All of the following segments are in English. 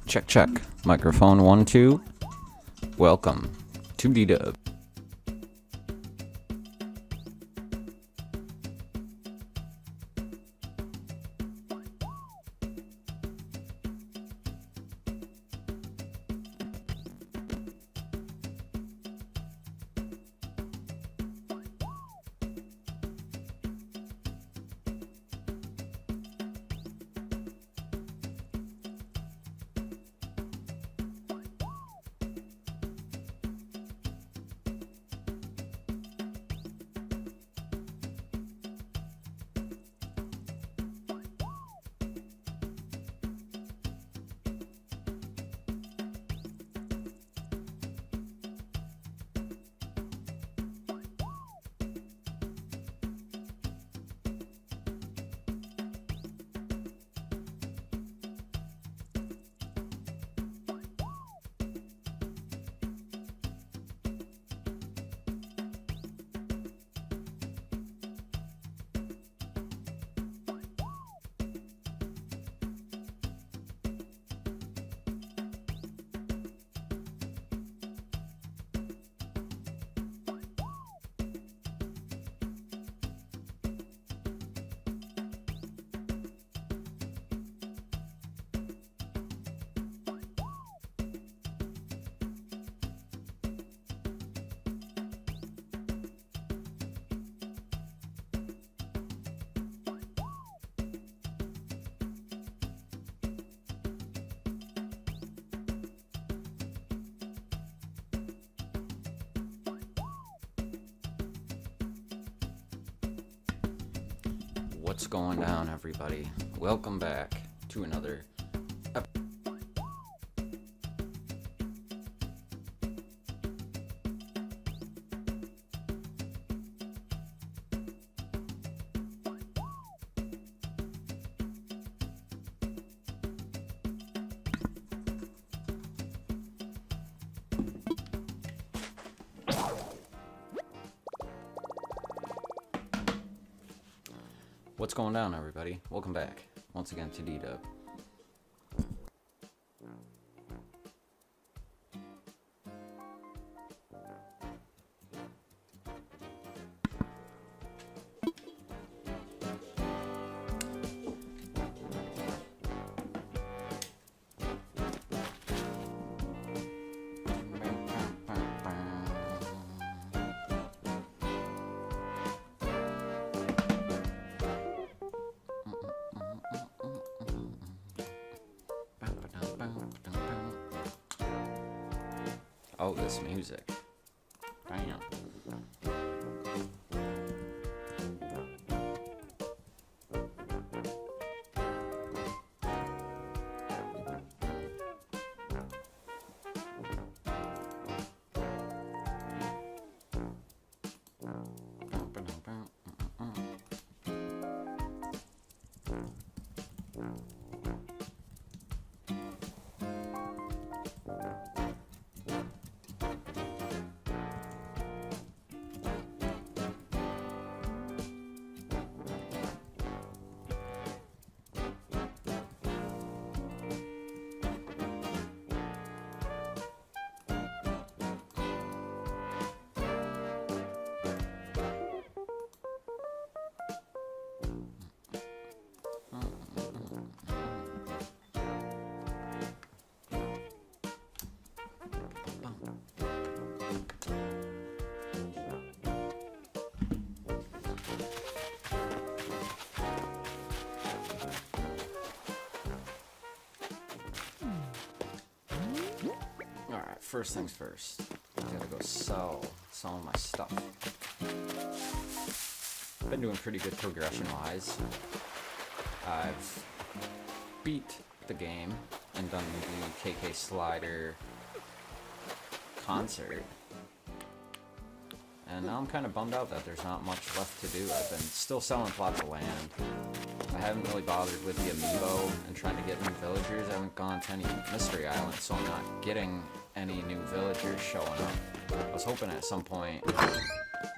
Check, check. Microphone 1, 2. Welcome to D-Dub. What's going down, everybody? Welcome back to another What's going down, everybody? Welcome back once again to D-Dub. Oh, this music. Damn. Alright, first things first. I gotta go sell some of my stuff. Been doing pretty good progression-wise. I've beat the game and done the KK Slider concert. And now I'm kind of bummed out that there's not much left to do. I've been still selling plots of land. I haven't really bothered with the amiibo and trying to get new villagers. I haven't gone to any mystery islands, so I'm not getting any new villagers showing up. I was hoping at some point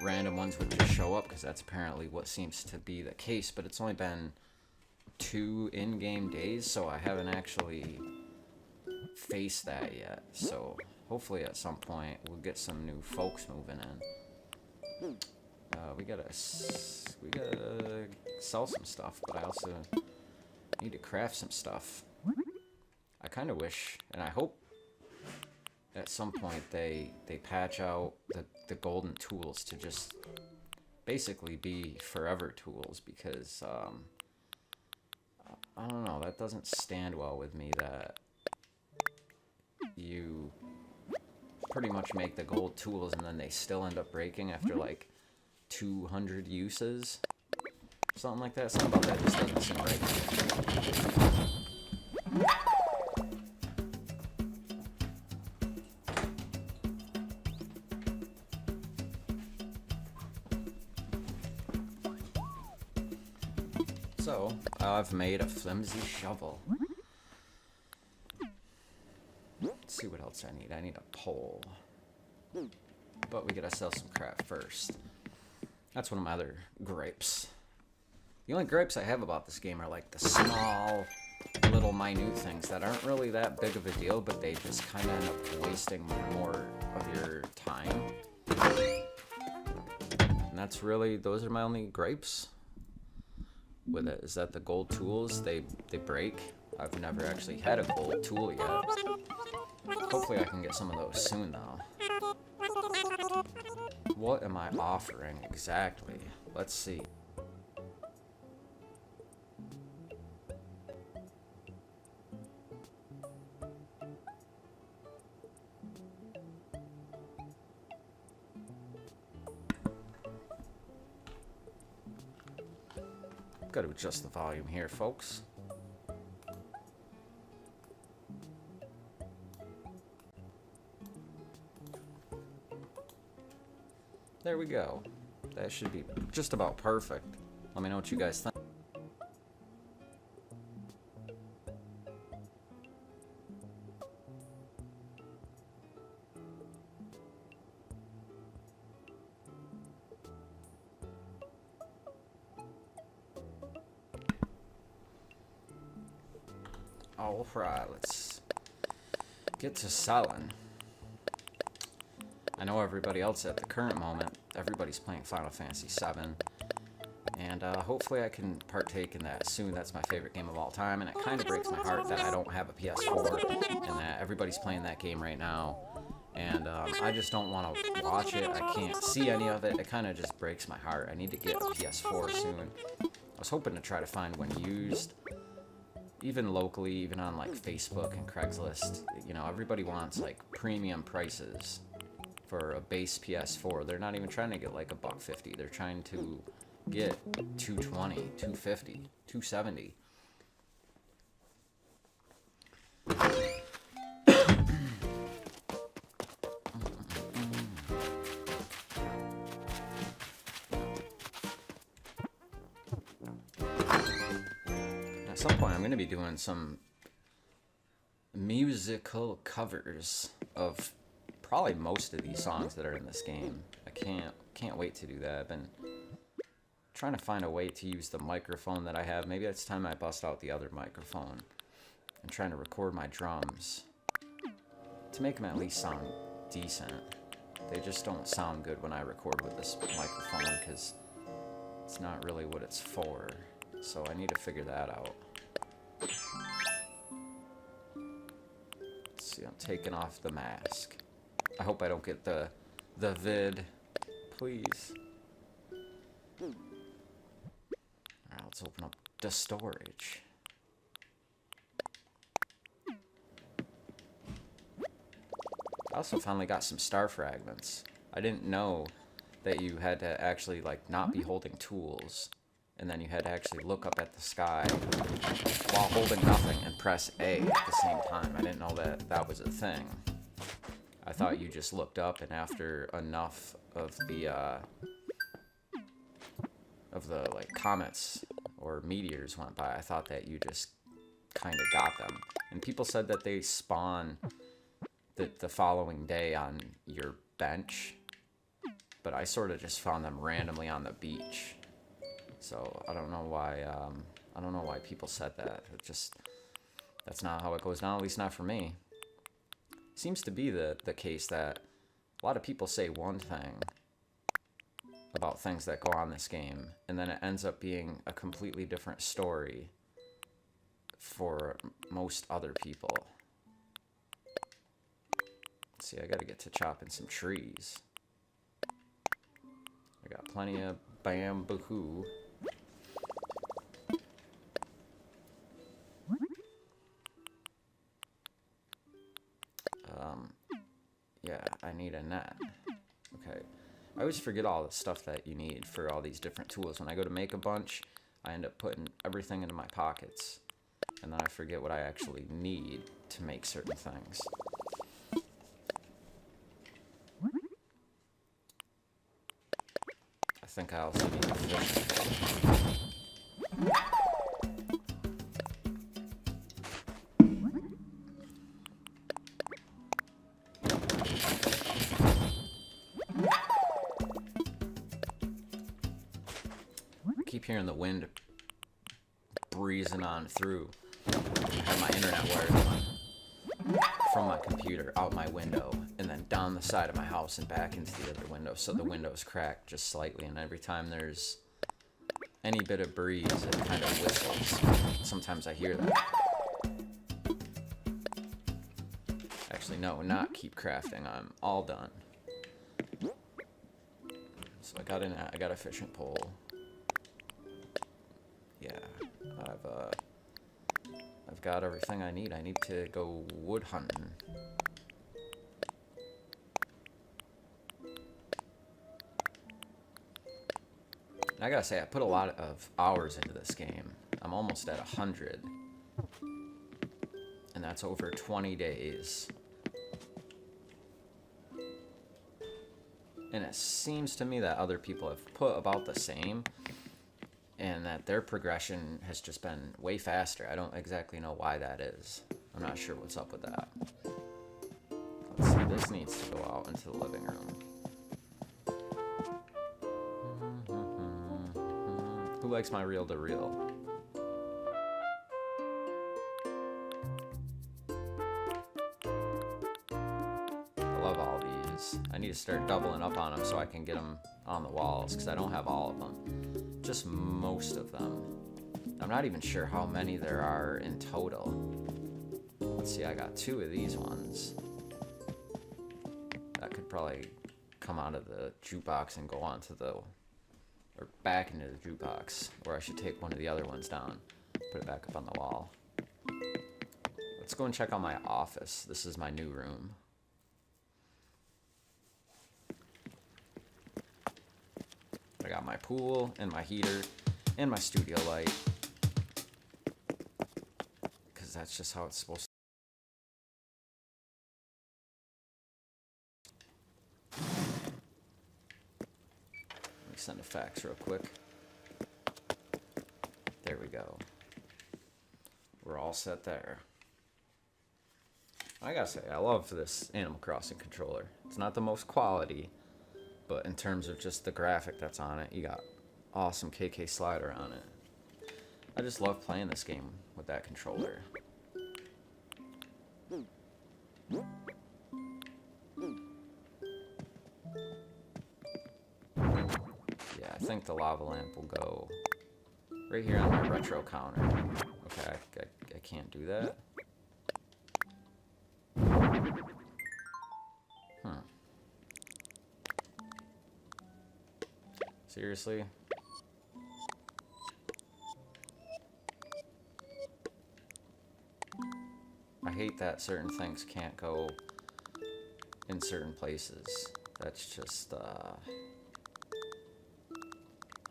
random ones would just show up, because that's apparently what seems to be the case, but it's only been 2 in-game days, so I haven't actually face that yet. So hopefully at some point we'll get some new folks moving in. We gotta sell some stuff, but I also need to craft some stuff. I kind of wish, and I hope at some point they patch out the golden tools to just basically be forever tools, because I don't know, that doesn't stand well with me, that you pretty much make the gold tools and then they still end up breaking after like 200 uses. Something like that. Something about that just doesn't seem right to me. So, I've made a flimsy shovel. Let's see what else I need. I need a pole. But we gotta sell some crap first. That's one of my other gripes. The only gripes I have about this game are like the small, little minute things that aren't really that big of a deal, but they just kind of end up wasting more of your time. And that's really, those are my only gripes with it, is that the gold tools, they break. I've never actually had a gold tool yet. Hopefully I can get some of those soon though. What am I offering exactly? Let's see. Got to adjust the volume here, folks. There we go. That should be just about perfect. Let me know what you guys think. Alright, let's get to selling. I know everybody else at the current moment, everybody's playing Final Fantasy VII, and hopefully I can partake in that soon. That's my favorite game of all time, and it kind of breaks my heart that I don't have a PS4 and that everybody's playing that game right now, and I just don't want to watch it. I can't see any of it. It kind of just breaks my heart. I need to get a PS4 soon. I was hoping to try to find one used, even locally, even on like Facebook and Craigslist. You know, everybody wants like premium prices for a base PS4. They're not even trying to get like $150. They're trying to get $220, $250, $270. At some point I'm going to be doing some musical covers of probably most of these songs that are in this game. I can't wait to do that. I've been trying to find a way to use the microphone that I have. Maybe it's time I bust out the other microphone. I'm trying to record my drums to make them at least sound decent. They just don't sound good when I record with this microphone because it's not really what it's for. So I need to figure that out. Let's see, I'm taking off the mask. I hope I don't get the vid. Please. Alright, let's open up the storage. I also finally got some star fragments. I didn't know that you had to actually like not be holding tools, and then you had to actually look up at the sky while holding nothing and press A at the same time. I didn't know that that was a thing. I thought you just looked up, and after enough of the like comets or meteors went by, I thought that you just kind of got them. And people said that they spawn the following day on your bench, but I sort of just found them randomly on the beach. So I don't know why. I don't know why people said that. It just, that's not how it goes down. At least not for me. seems to be the case that a lot of people say one thing about things that go on this game, and then it ends up being a completely different story for most other people. Let's see, I gotta get to chopping some trees. I got plenty of bamboo. Yeah, I need a net. Okay. I always forget all the stuff that you need for all these different tools. When I go to make a bunch, I end up putting everything into my pockets. And then I forget what I actually need to make certain things. I think I also need a fishing pole. I keep hearing the wind breezing on through. I have my internet wired on from my computer out my window and then down the side of my house and back into the other window, so the window's cracked just slightly, and every time there's any bit of breeze it kind of whistles. Sometimes I hear that. Actually no, not keep crafting, I'm all done. So I got a net, I got a fishing pole. Yeah, I've got everything I need. I need to go wood hunting. And I gotta say, I put a lot of hours into this game. I'm almost at 100. And that's over 20 days. And it seems to me that other people have put about the same, and that their progression has just been way faster. I don't exactly know why that is. I'm not sure what's up with that. Let's see, this needs to go out into the living room. Who likes my reel-to-reel? I love all these. I need to start doubling up on them so I can get them on the walls, because I don't have all of them. Just most of them. I'm not even sure how many there are in total. Let's see, I got 2 of these ones. That could probably come out of the jukebox and go onto the, or back into the jukebox, or I should take one of the other ones down, put it back up on the wall. Let's go and check out my office. This is my new room. I got my pool and my heater and my studio light, because that's just how it's supposed to. Let me send a fax real quick. There we go. We're all set there. I gotta say, I love this Animal Crossing controller. It's not the most quality, but in terms of just the graphic that's on it, you got awesome KK slider on it. I just love playing this game with that controller. Yeah, I think the lava lamp will go right here on my retro counter. Okay, I can't do that. Seriously? I hate that certain things can't go in certain places. That's just, I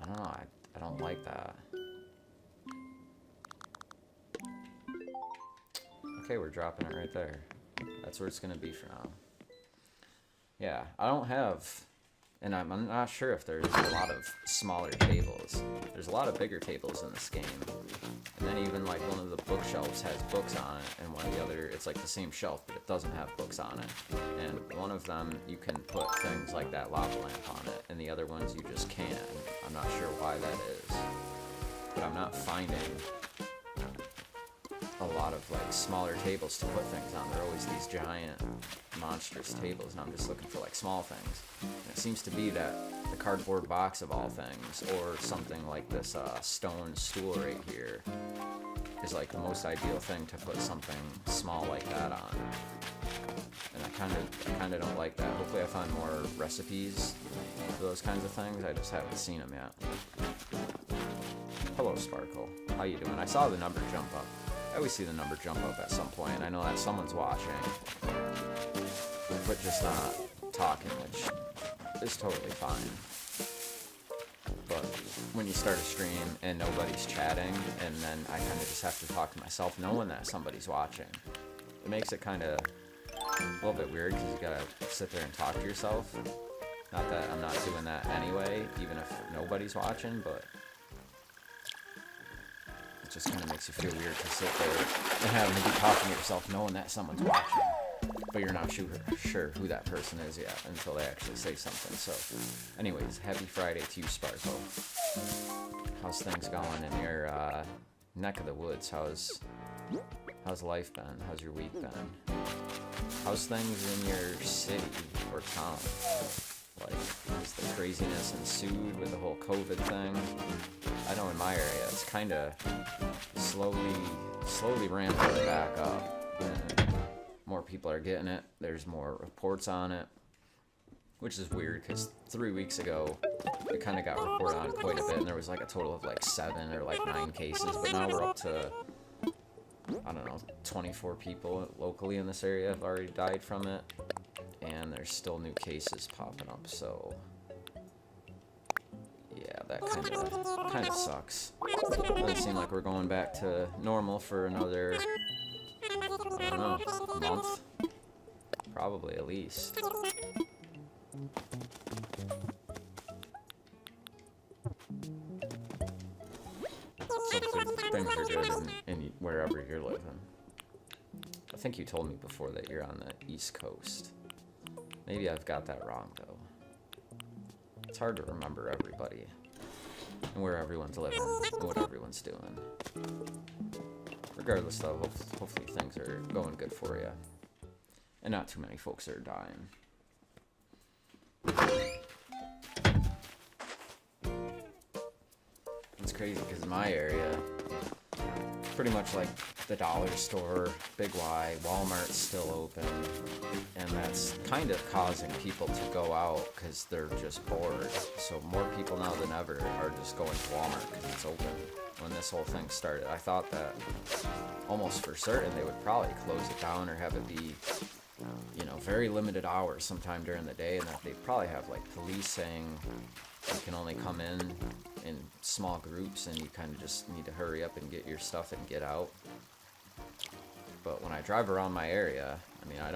don't know, I don't like that. Okay, we're dropping it right there. That's where it's gonna be for now. Yeah, I don't have, and I'm not sure if there's a lot of smaller tables. There's a lot of bigger tables in this game. And then even like one of the bookshelves has books on it, and one of the other, it's like the same shelf, but it doesn't have books on it. And one of them, you can put things like that lava lamp on it, and the other ones you just can't. I'm not sure why that is. But I'm not finding a a lot of like smaller tables to put things on. They're always these giant, monstrous tables, and I'm just looking for like small things. And it seems to be that the cardboard box of all things, or something like this stone stool right here, is like the most ideal thing to put something small like that on. And I kind of don't like that. Hopefully I find more recipes for those kinds of things. I just haven't seen them yet. Hello, Sparkle. How you doing? I saw the number jump up. I always see the number jump up at some point. I know that someone's watching, but just not talking, which is totally fine. But when you start a stream and nobody's chatting, and then I kind of just have to talk to myself knowing that somebody's watching, it makes it kind of a little bit weird, because you gotta sit there and talk to yourself. Not that I'm not doing that anyway, even if nobody's watching, but it just kind of makes you feel weird to sit there and having to be talking to yourself knowing that someone's watching, but you're not sure who that person is yet until they actually say something. So anyways, happy Friday to you, Sparkle. How's things going in your neck of the woods? How's life been? How's your week been? How's things in your city or town? Like, has the craziness ensued with the whole COVID thing? I know in my area it's kind of slowly ramping back up, and more people are getting it. There's more reports on it, which is weird, because 3 weeks ago it kind of got reported on quite a bit, and there was like a total of like 7 or like 9 cases, but now we're up to, I don't know, 24 people locally in this area have already died from it, and there's still new cases popping up. So yeah, that kind of sucks. Doesn't seem like we're going back to normal for another, I don't know, month, probably at least. So things are good in wherever you're living. I think you told me before that you're on the East Coast. Maybe I've got that wrong, though. It's hard to remember everybody and where everyone's living and what everyone's doing. Regardless, though, hopefully things are going good for you, and not too many folks are dying. It's crazy, because in my area, pretty much like the dollar store, Big Y, Walmart's still open, and that's kind of causing people to go out because they're just bored. So more people now than ever are just going to Walmart because it's open. When this whole thing started, I thought that almost for certain they would probably close it down or have it be, you know, very limited hours sometime during the day, and that they'd probably have like police saying you can only come in small groups, and you kind of just need to hurry up and get your stuff and get out. But when I drive around my area, I mean, I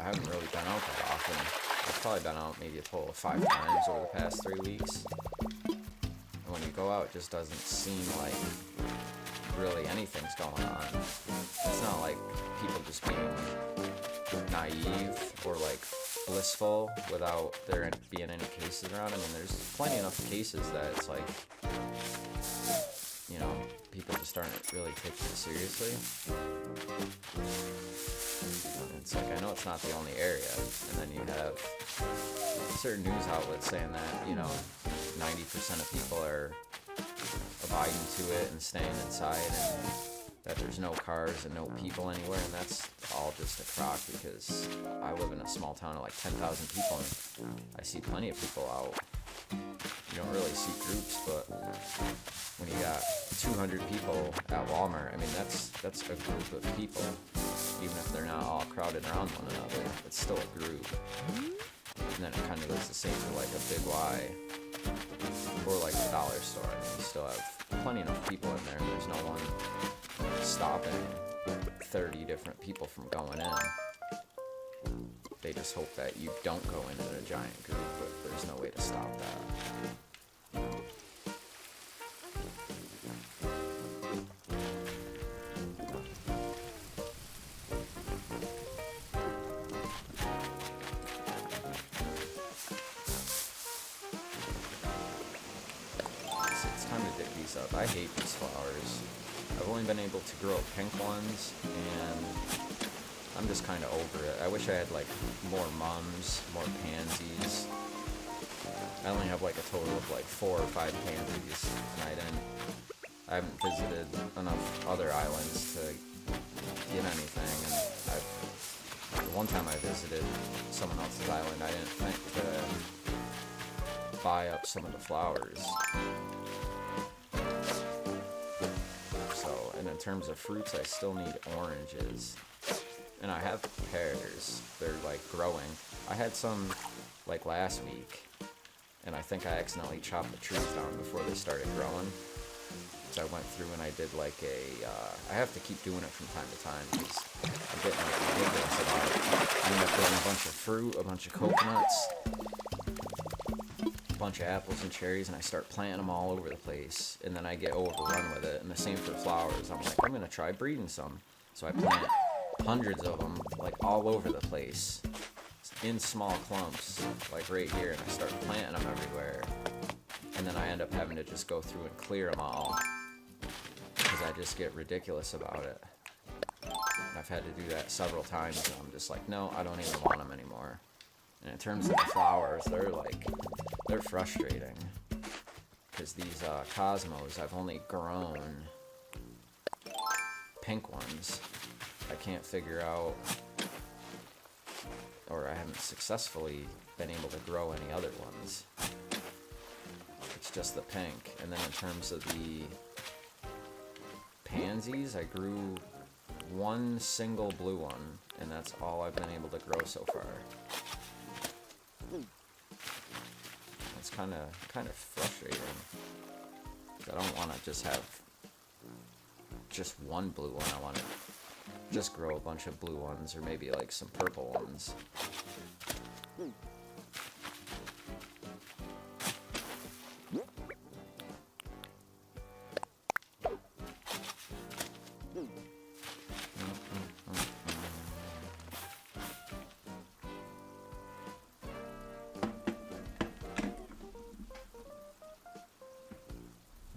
haven't really been out that often. I've probably been out maybe a total of 5 times over the past 3 weeks. And when you go out, it just doesn't seem like really anything's going on. It's not like people just being naive or like blissful without there being any cases around. I mean, there's plenty enough cases that it's like, you know, people just aren't really taking it seriously. And it's like, I know it's not the only area, and then you have certain news outlets saying that, you know, 90% of people are abiding to it and staying inside, and that there's no cars and no people anywhere, and that's all just a crock, because I live in a small town of like 10,000 people, and I see plenty of people out. You don't really see groups, but when you got 200 people at Walmart, I mean, that's a group of people. Even if they're not all crowded around one another, it's still a group. And then it kind of goes the same for like a Big Y or like the dollar store. I mean, you still have plenty enough people in there, and there's no one stopping 30 different people from going in. They just hope that you don't go in a giant group, but there's no way to stop that. It's time to dig these up. I hate these flowers. I've only been able to grow pink ones, and I'm just kind of over it. I wish I had like more mums, more pansies. I only have like a total of like 4 or 5 pansies, and I haven't visited enough other islands to get anything. And the one time I visited someone else's island, I didn't think to buy up some of the flowers. So, and in terms of fruits, I still need oranges. And I have pears. They're like growing. I had some like last week, and I think I accidentally chopped the trees down before they started growing. So I went through and I did like I have to keep doing it from time to time because I'm getting like ridiculous about it. I end up growing a bunch of fruit, a bunch of coconuts, a bunch of apples and cherries, and I start planting them all over the place. And then I get overrun with it. And the same for flowers. I'm like, I'm going to try breeding some. So I plant hundreds of them like all over the place in small clumps, like right here, and I start planting them everywhere. And then I end up having to just go through and clear them all because I just get ridiculous about it. And I've had to do that several times, and I'm just like, no, I don't even want them anymore. And in terms of the flowers, they're frustrating because these cosmos, I've only grown pink ones. I can't figure out, or I haven't successfully been able to grow any other ones. It's just the pink. And then in terms of the pansies, I grew one single blue one, and that's all I've been able to grow so far. It's kind of frustrating. I don't want to just have just one blue one. I want to just grow a bunch of blue ones, or maybe like some purple ones.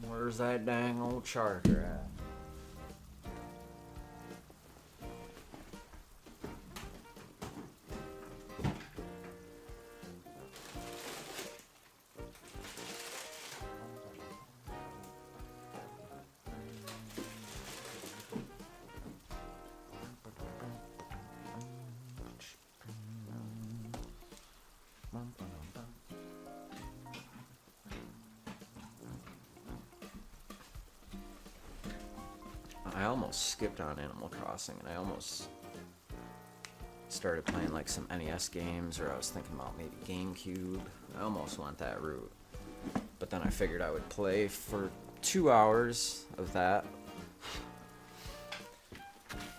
Where's that dang old charger at? I almost skipped on Animal Crossing, and I almost started playing like some NES games, or I was thinking about maybe GameCube. I almost went that route, but then I figured I would play for 2 hours of that,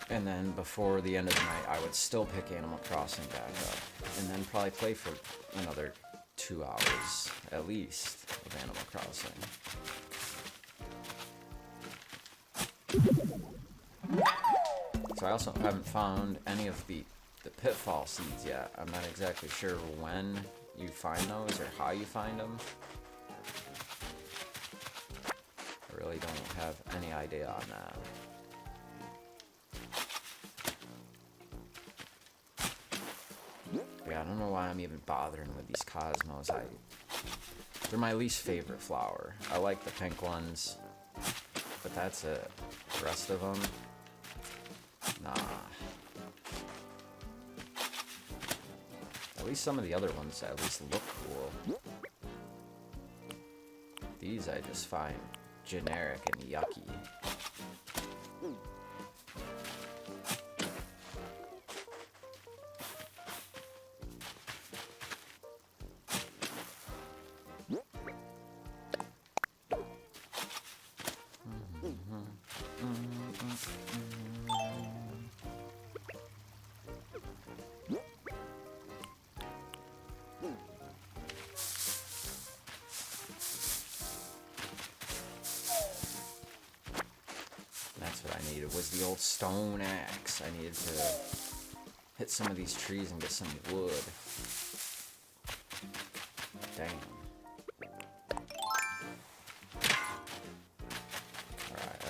and then before the end of the night I would still pick Animal Crossing back up, and then probably play for another 2 hours at least of Animal Crossing. So I also haven't found any of the pitfall seeds yet. I'm not exactly sure when you find those or how you find them. I really don't have any idea on that. But yeah, I don't know why I'm even bothering with these cosmos. They're my least favorite flower. I like the pink ones, but that's it. The rest of them, nah. At least some of the other ones at least look cool. These I just find generic and yucky. That's what I needed, was the old stone axe. I needed to hit some of these trees and get some wood. Dang.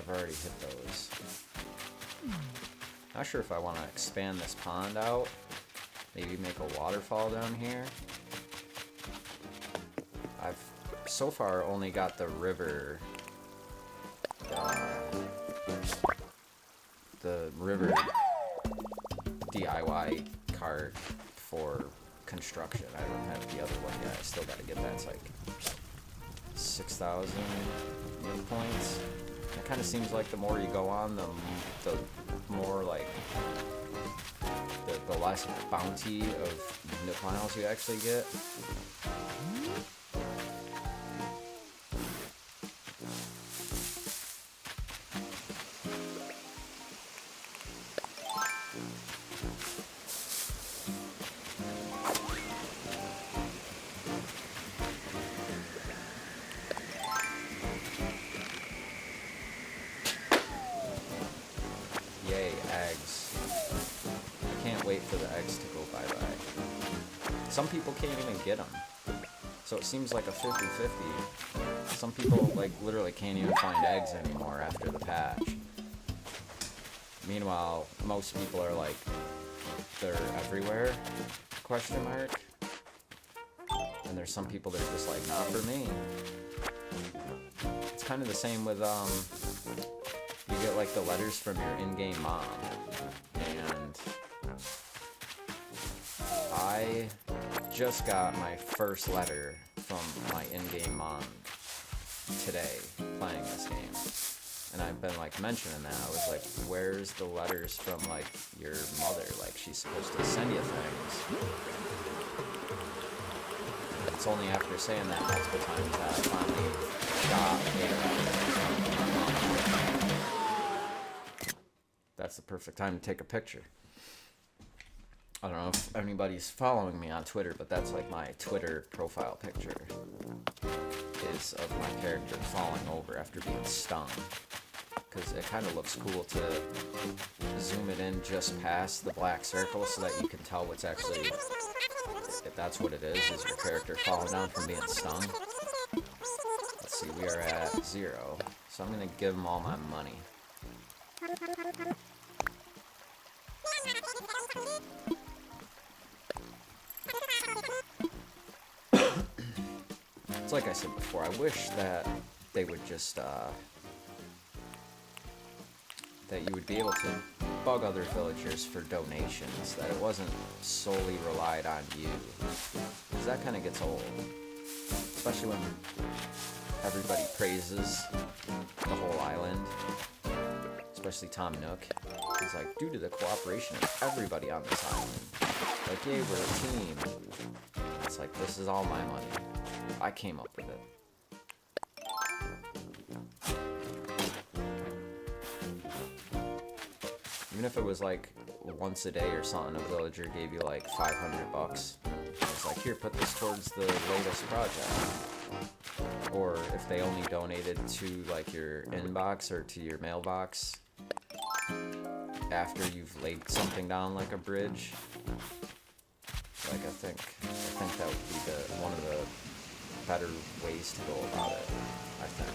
I've already hit those. Not sure if I want to expand this pond out. Maybe make a waterfall down here. I've so far only got the river, the river DIY card for construction. I don't have the other one yet. I still got to get that. It's like 6,000 points. It kind of seems like the more you go on, the more like the less bounty of nip miles you actually get. Yay, eggs. I can't wait for the eggs to go bye-bye. Some people can't even get them. So it seems like a 50-50. Some people, like, literally can't even find eggs anymore after the patch. Meanwhile, most people are like, they're everywhere, question mark. And there's some people that are just like, not for me. It's kind of the same with, you get like the letters from your in-game mom, and I just got my first letter from my in-game mom today playing this game, and I've been like mentioning that. I was like, where's the letters from like your mother? Like, she's supposed to send you things. It's only after saying that multiple times that I finally got a letter. That's the perfect time to take a picture. I don't know if anybody's following me on Twitter, but that's like my Twitter profile picture. Is of my character falling over after being stung. Because it kind of looks cool to zoom it in just past the black circle so that you can tell what's actually, if that's what it is your character falling down from being stung. Let's see, we are at 0. So I'm going to give them all my money. It's like I said before, I wish that they would just, that you would be able to bug other villagers for donations, that it wasn't solely relied on you, because that kind of gets old, especially when everybody praises the whole island, especially Tom Nook. He's like, due to the cooperation of everybody on this island, like, yay, we're a team. It's like, this is all my money. I came up with it. Even if it was like once a day or something, a villager gave you like $500. It's like, here, put this towards the latest project. Or if they only donated to like your inbox or to your mailbox after you've laid something down like a bridge. Like, I think that would be one of the better ways to go about it, I think.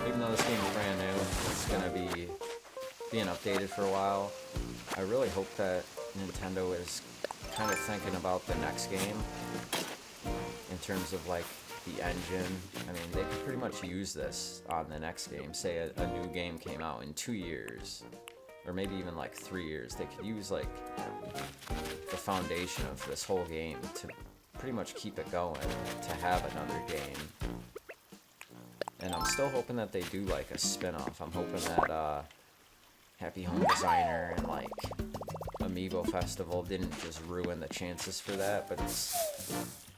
Even though this game is brand new, it's going to be being updated for a while. I really hope that Nintendo is kind of thinking about the next game in terms of like the engine. I mean, they could pretty much use this on the next game. Say a new game came out in 2 years, or maybe even like 3 years. They could use like the foundation of this whole game to pretty much keep it going, to have another game. And I'm still hoping that they do like a spin-off. I'm hoping that Happy Home Designer and like Amiibo Festival didn't just ruin the chances for that, but it's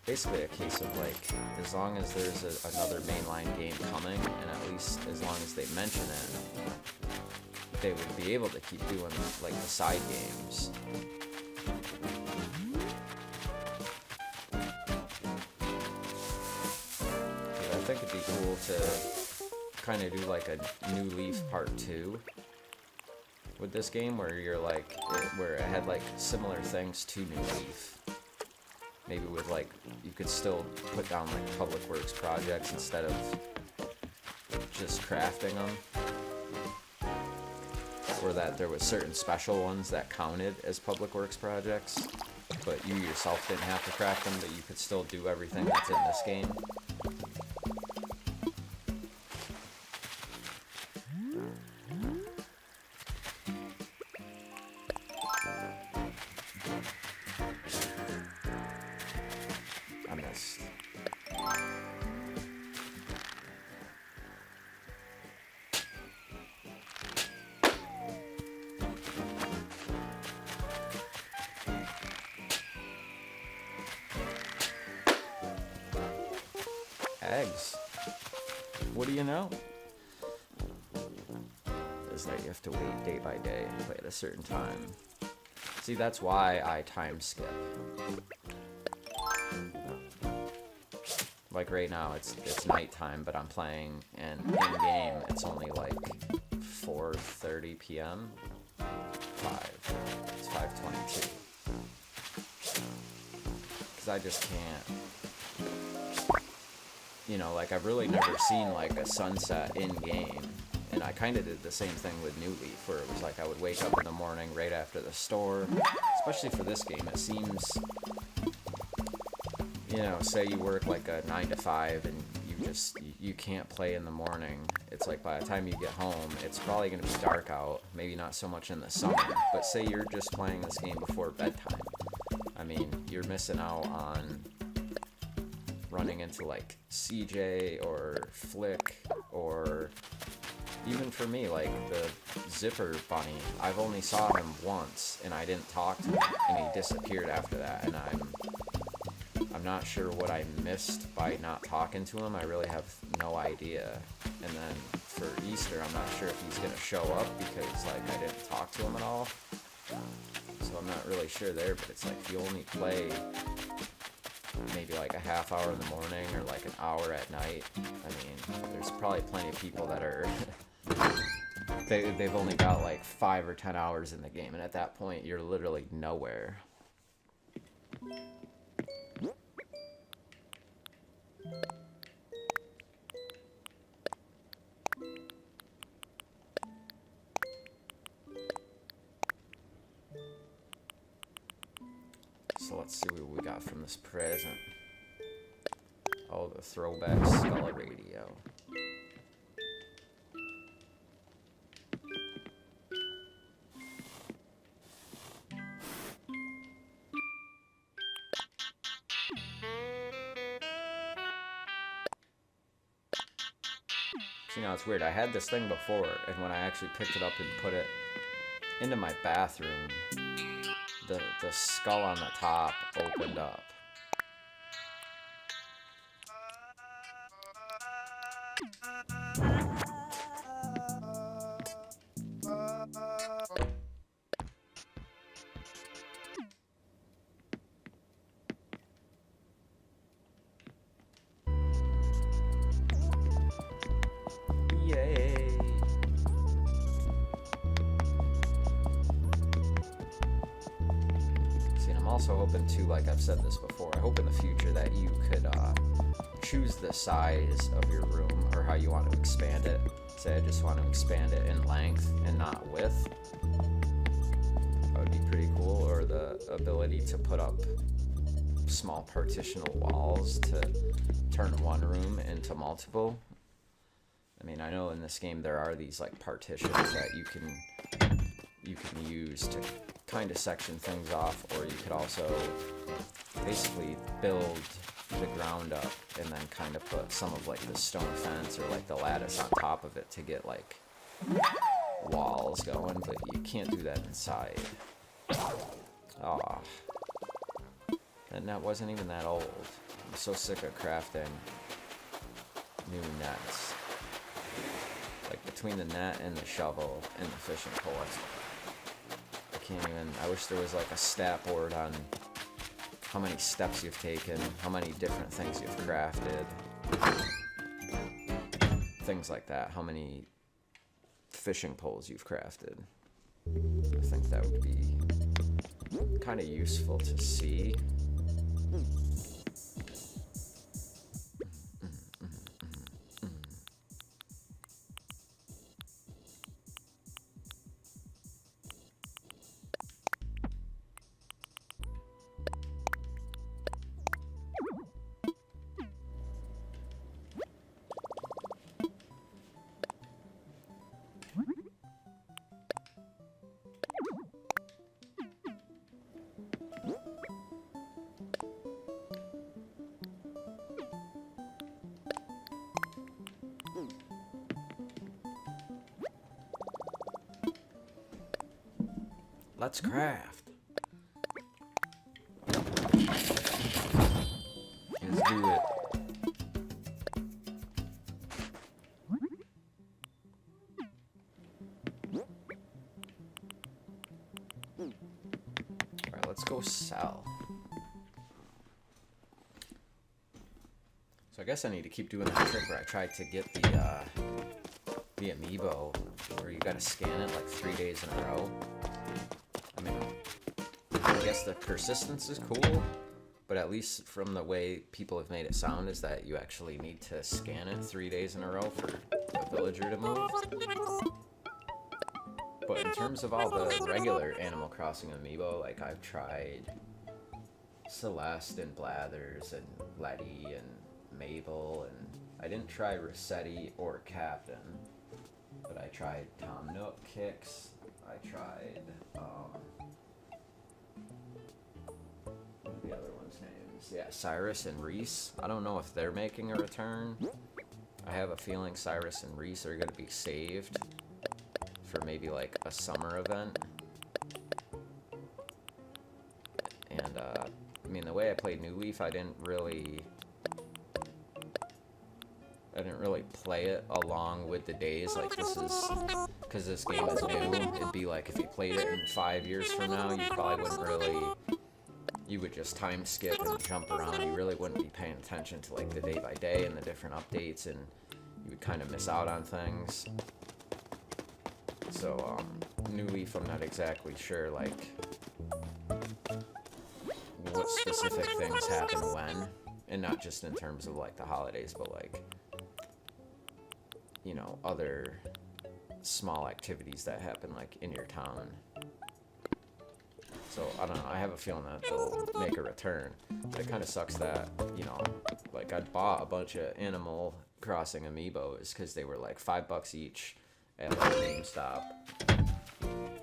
basically a case of like, as long as there's another mainline game coming, and at least as long as they mention it, they would be able to keep doing like the side games. I think it'd be cool to kind of do like a New Leaf Part 2, with this game where you're like, where it had like similar things to New Leaf. Maybe with like, you could still put down like public works projects instead of just crafting them. Or that there was certain special ones that counted as public works projects, but you yourself didn't have to craft them, but you could still do everything that's in this game. I missed. Eggs. What do you know? Is that you have to wait day by day and play at a certain time. See, that's why I time skip. Like right now, it's nighttime, but I'm playing, and in game it's only like 4:30 p.m. 5. It's 5:22. Because I just can't. You know, like I've really never seen like a sunset in game, and I kind of did the same thing with New Leaf, where it was like I would wake up in the morning right after the store, especially for this game. It seems, you know, say you work like a 9 to 5 and you can't play in the morning. It's like by the time you get home, it's probably going to be dark out, maybe not so much in the summer, but say you're just playing this game before bedtime. I mean, you're missing out on running into like CJ or Flick, or even for me, like the Zipper Bunny. I've only saw him once and I didn't talk to him, and he disappeared after that, and I'm not sure what I missed by not talking to him. I really have no idea. And then for Easter, I'm not sure if he's gonna show up because like I didn't talk to him at all. So I'm not really sure there, but it's like if you only play maybe like a half hour in the morning or like an hour at night, I mean, there's probably plenty of people that are they've only got like 5 or 10 hours in the game, and at that point you're literally nowhere. So let's see what we got from this present. Oh, the throwback Skull radio. See, now it's weird. I had this thing before, and when I actually picked it up and put it into my bathroom, the skull on the top opened up. Yay! I'm also hoping too, like I've said this before, I hope in the future that you could choose the size of your room or how you want to expand it. Say I just want to expand it in length and not width. That would be pretty cool. Or the ability to put up small partitional walls to turn one room into multiple. I mean, I know in this game there are these like partitions that you can use to kind of section things off, or you could also basically build the ground up and then kind of put some of like the stone fence or like the lattice on top of it to get like walls going, but you can't do that inside. Aw. That net wasn't even that old. I'm so sick of crafting new nets. Like between the net and the shovel and the fishing pole, I wish there was like a stat board on how many steps you've taken, how many different things you've crafted, things like that, how many fishing poles you've crafted. that would be kind of useful to see. Let's craft. Let's do it. Alright, let's go sell. So I guess I need to keep doing that trick where I tried to get the amiibo where you gotta scan it like 3 days in a row. I mean, I guess the persistence is cool, but at least from the way people have made it sound is that you actually need to scan it 3 days in a row for a villager to move. But in terms of all the regular Animal Crossing amiibo, like I've tried Celeste and Blathers and Letty and Mabel, and I didn't try Rossetti or Captain, but I tried Tom Nook, Kix, I tried, what are the other ones' names? Yeah, Cyrus and Reese. I don't know if they're making a return. I have a feeling Cyrus and Reese are going to be saved for maybe like a summer event. And, I mean, the way I played New Leaf, I didn't really play it along with the days. Like, this is, because this game is new, it'd be like if you played it in 5 years from now, you probably wouldn't really, you would just time skip and jump around. You really wouldn't be paying attention to like the day by day and the different updates, and you would kind of miss out on things. So, New Leaf, I'm not exactly sure, like, what specific things happen when, and not just in terms of like the holidays, but like, you know, other small activities that happen like in your town. So I don't know, I have a feeling that they'll make a return. But it kind of sucks that, you know, like I bought a bunch of Animal Crossing amiibos because they were like $5 each at like GameStop,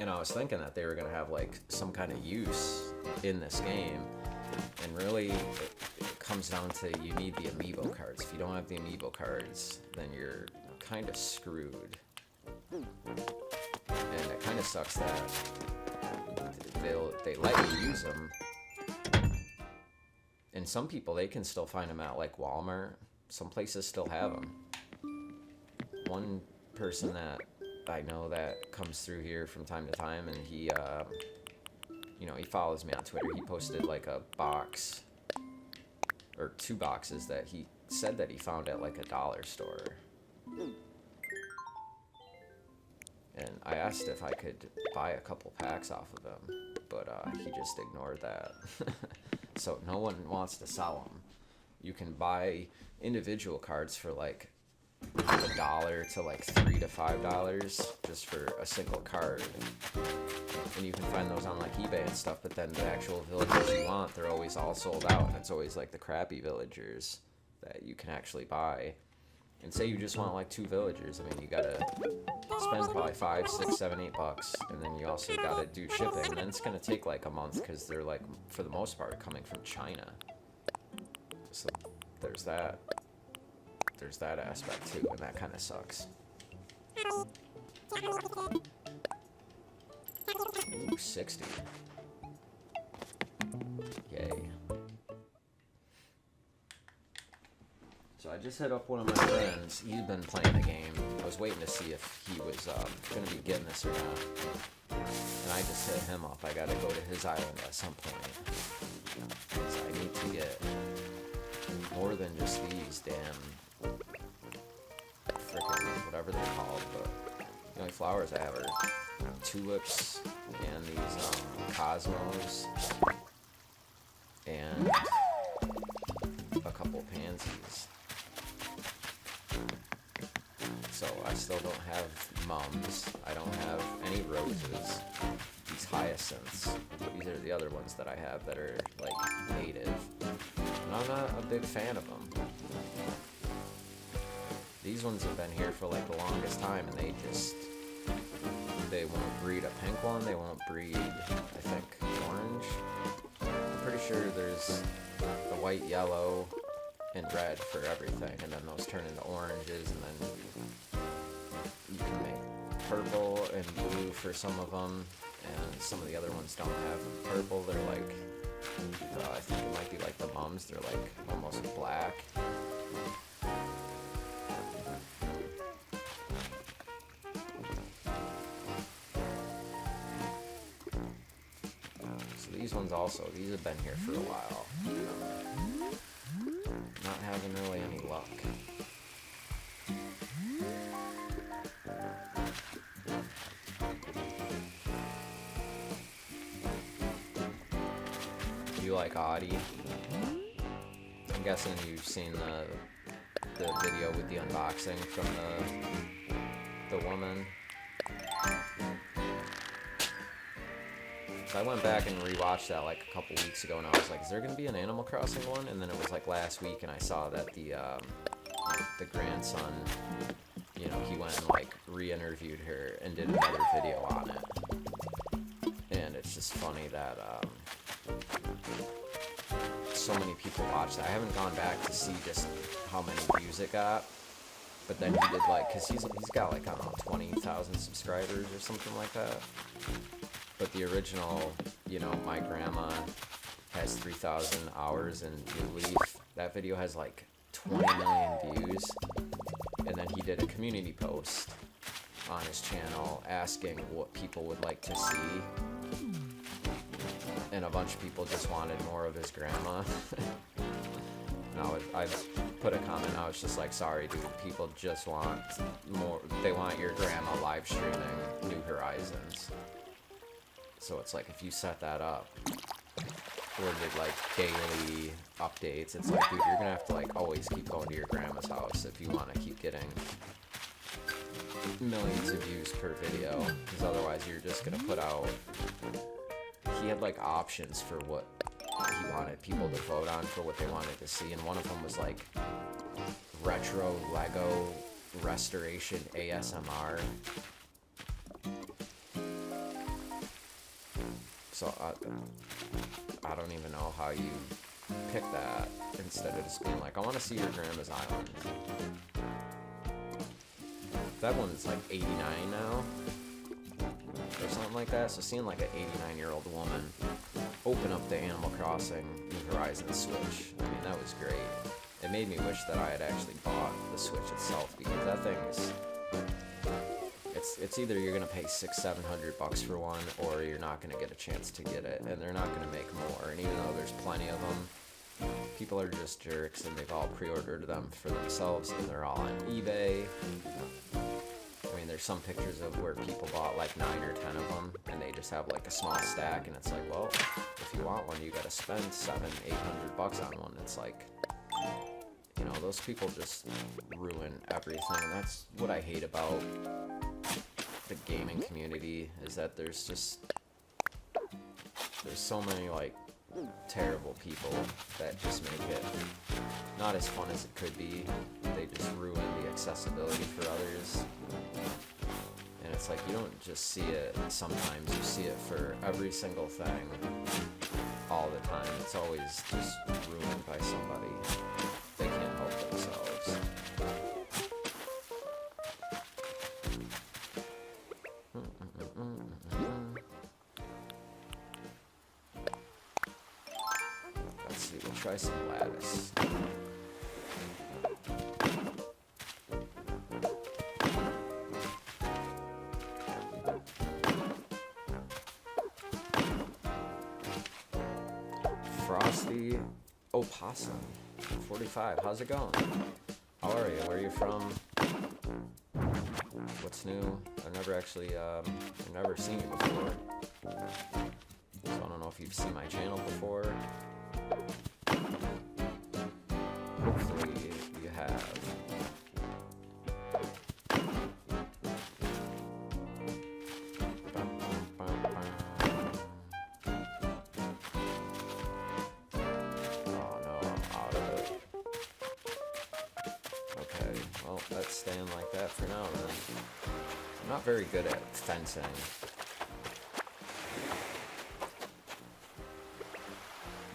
and I was thinking that they were gonna have like some kind of use in this game, and really it comes down to you need the amiibo cards. If you don't have the amiibo cards, then you're kind of screwed, and it kind of sucks that they let you use them. And some people, they can still find them at like Walmart. Some places still have them. One person that I know that comes through here from time to time, and he, you know, he follows me on Twitter. He posted like a box, or 2 boxes that he said that he found at like a dollar store. And I asked if I could buy a couple packs off of him, but he just ignored that. So no one wants to sell them. You can buy individual cards for like $1 to like $3 to $5 just for a single card, and you can find those on like eBay and stuff. But then the actual villagers you want, they're always all sold out, and it's always like the crappy villagers that you can actually buy. And say you just want like 2 villagers, I mean, you gotta spend probably $5, $6, $7, $8, and then you also gotta do shipping, and then it's gonna take like a month because they're like, for the most part, coming from China. So there's that. There's that aspect too, and that kind of sucks. Ooh, 60. Yay. So I just hit up one of my friends. He's been playing the game. I was waiting to see if he was going to be getting this or not. And I just hit him up. I got to go to his island at some point. Because I need to get more than just these damn frickin' whatever they're called, but The only flowers I have are tulips and these cosmos and a couple pansies. So I still don't have mums. I don't have any roses. These hyacinths. These are the other ones that I have that are like native. And I'm not a big fan of them. These ones have been here for like the longest time, and they won't breed a pink one. They won't breed, I think, orange. I'm pretty sure there's the white, yellow, and red for everything, and then those turn into oranges, and then you can make purple and blue for some of them, and some of the other ones don't have purple. They're like, I think it might be like the mums. They're like almost black. So these ones also, these have been here for a while. Not having really any luck. Do you like Audie? I'm guessing you've seen the video with the unboxing from the woman. So I went back and rewatched that like a couple weeks ago, and I was like, is there going to be an Animal Crossing one? And then it was like last week, and I saw that the grandson, you know, he went and like re-interviewed her and did another video on it. And it's just funny that so many people watched that. I haven't gone back to see just how many views it got, but then he did like, cause he's got like, I don't know, 20,000 subscribers or something like that. But the original, you know, my grandma has 3,000 hours in New Leaf. That video has like 20 million views. And then he did a community post on his channel asking what people would like to see. And a bunch of people just wanted more of his grandma. And I put a comment, I was just like, sorry dude, people just want more, they want your grandma live streaming New Horizons. So it's like, if you set that up, or did like daily updates, it's like, dude, you're gonna have to like always keep going to your grandma's house if you want to keep getting millions of views per video, because otherwise you're just gonna put out, he had like options for what he wanted people to vote on for what they wanted to see, and one of them was like retro Lego restoration ASMR. So I don't even know how you pick that instead of just being like, I want to see your grandma's island. That one's like 89 now, or something like that. So seeing like an 89-year-old woman open up the Animal Crossing New Horizons Switch, I mean, that was great. It made me wish that I had actually bought the Switch itself, because that thing is, it's either you're gonna pay $600-700 for one, or you're not gonna get a chance to get it, and they're not gonna make more. And even though there's plenty of them, people are just jerks, and they've all pre-ordered them for themselves, and they're all on eBay. I mean, there's some pictures of where people bought like 9 or 10 of them, and they just have like a small stack, and it's like, well, if you want one, you gotta spend $700-800 on one. It's like, you know, those people just ruin everything, and that's what I hate about the gaming community, is that there's so many like terrible people that just make it not as fun as it could be. They just ruin the accessibility for others, and it's like, you don't just see it sometimes, you see it for every single thing all the time. It's always just ruined by somebody. They can't help themselves. Let's see, we'll try some lattice. Frosty Opossum 45, how's it going? How are you? Where are you from? What's new? I've never actually, I've never seen you before. So I don't know if you've seen my channel before. Hopefully you have. Let's stand like that for now then. I'm not very good at fencing.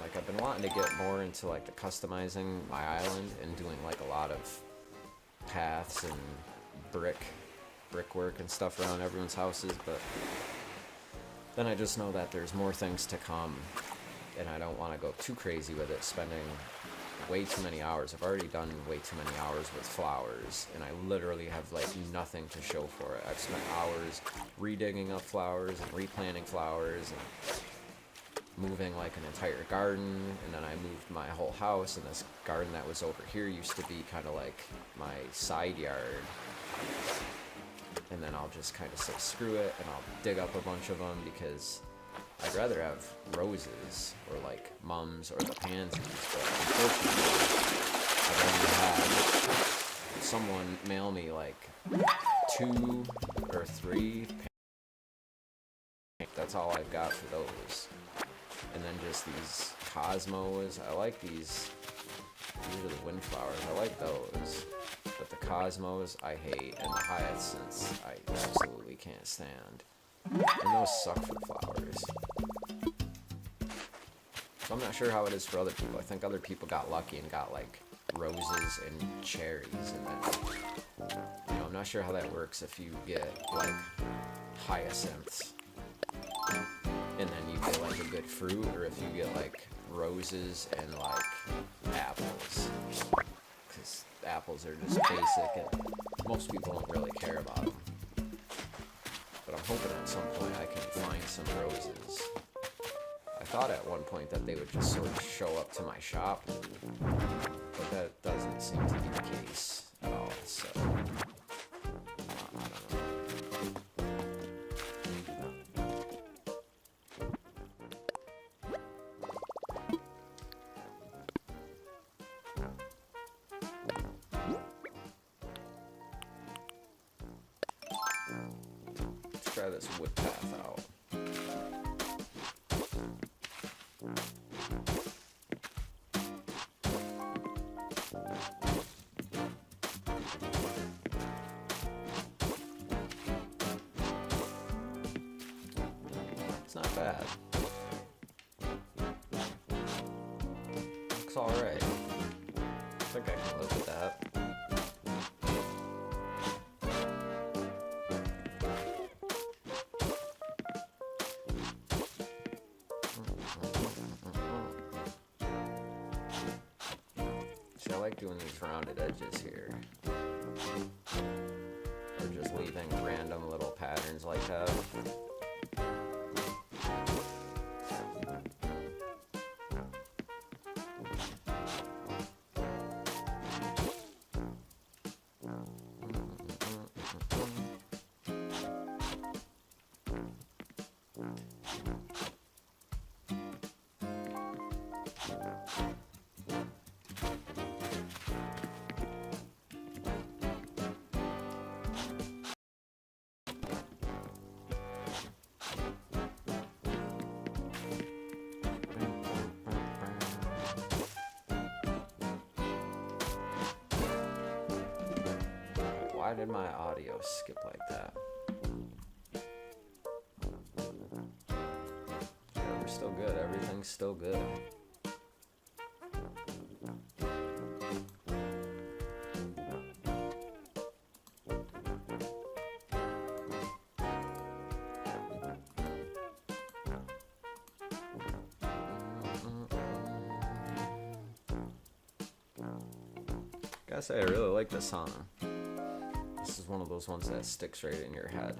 Like, I've been wanting to get more into like the customizing my island and doing like a lot of paths and brickwork and stuff around everyone's houses, but then I just know that there's more things to come and I don't want to go too crazy with it, spending way too many hours. I've already done way too many hours with flowers, and I literally have like nothing to show for it. I've spent hours redigging up flowers and replanting flowers and moving like an entire garden, and then I moved my whole house, and this garden that was over here used to be kind of like my side yard. And then I'll just kind of say screw it, and I'll dig up a bunch of them because I'd rather have roses or like mums or the pansies, but unfortunately I've only had someone mail me like 2 or 3. That's all I've got for those. And then just these cosmos. I like these are the windflowers. I like those. But the cosmos I hate, and the hyacinths I absolutely can't stand. And those suck for flowers. So I'm not sure how it is for other people. I think other people got lucky and got like roses and cherries, and then, you know, I'm not sure how that works if you get like hyacinths and then you get like a good fruit, or if you get like roses and like apples, because apples are just basic and most people don't really care about them. But I'm hoping at some point I can find some roses. I thought at one point that they would just sort of show up to my shop, but that doesn't seem to be the case at all, so I don't know. Let's try this wood path out. It's not bad. Looks alright. I think I can live with that. See, I like doing these rounded edges here. Or just leaving random little patterns like that. Why did my audio skip like that? Yeah, we're still good. Everything's still good. Gotta say, I really like this song. This is one of those ones that sticks right in your head.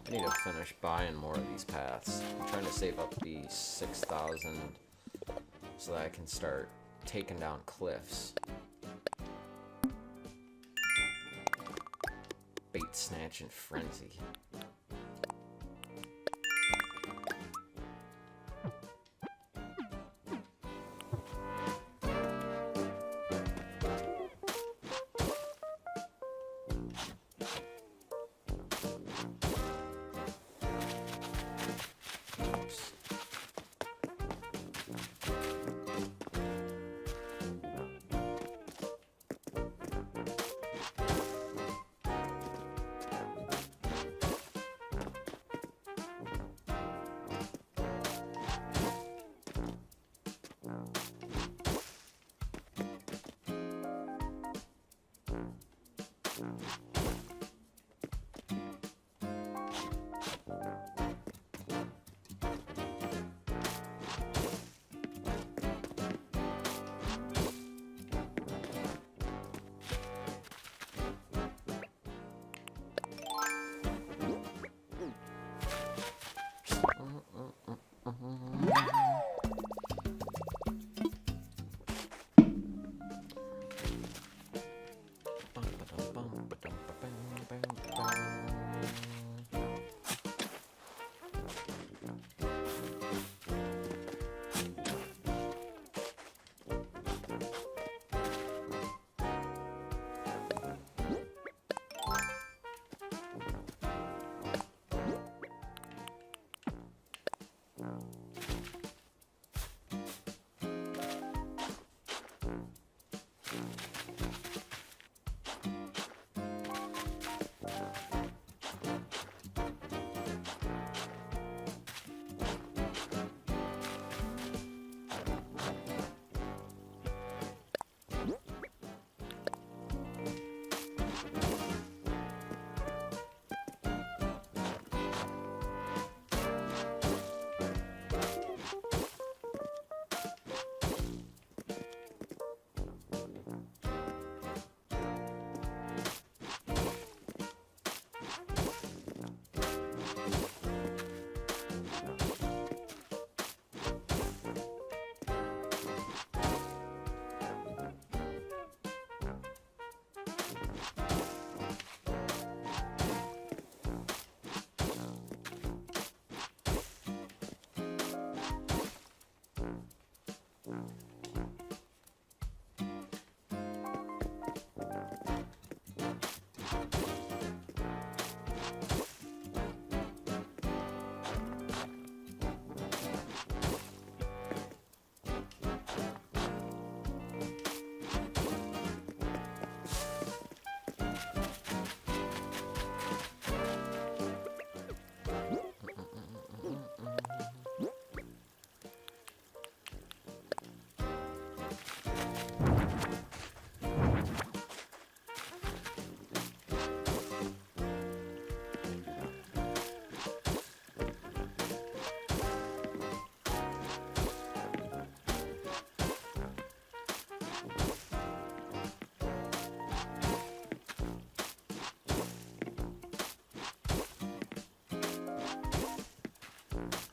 I need to finish buying more of these paths. I'm trying to save up the 6,000 so that I can start taking down cliffs. Bait snatch and frenzy.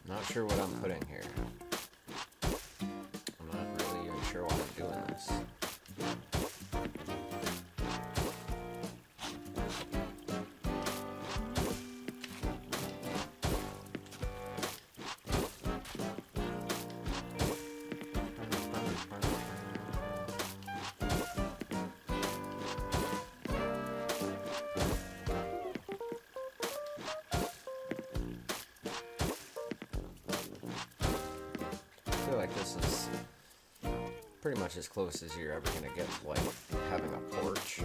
Not sure what I'm putting here. I'm not really even sure why I'm doing this. I feel like this is pretty much as close as you're ever going to get to like having a porch.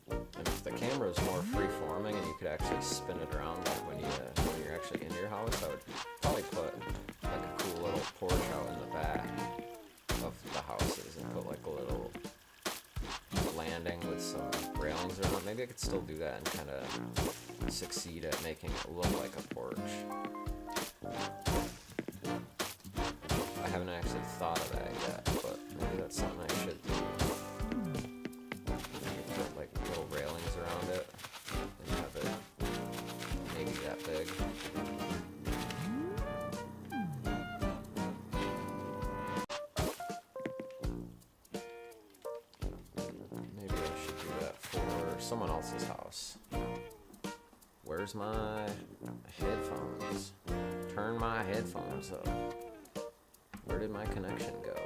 And if the camera is more free-forming and you could actually spin it around like when you're actually in your house, I would probably put like a cool little porch out in the back of the houses and put like a little landing with some railings around. Maybe I could still do that and kind of succeed at making it look like a porch. I haven't actually thought of that yet, but maybe that's something I should do. Maybe put like little railings around it and someone else's house. Where's my headphones? Turn my headphones up. Where did my connection go?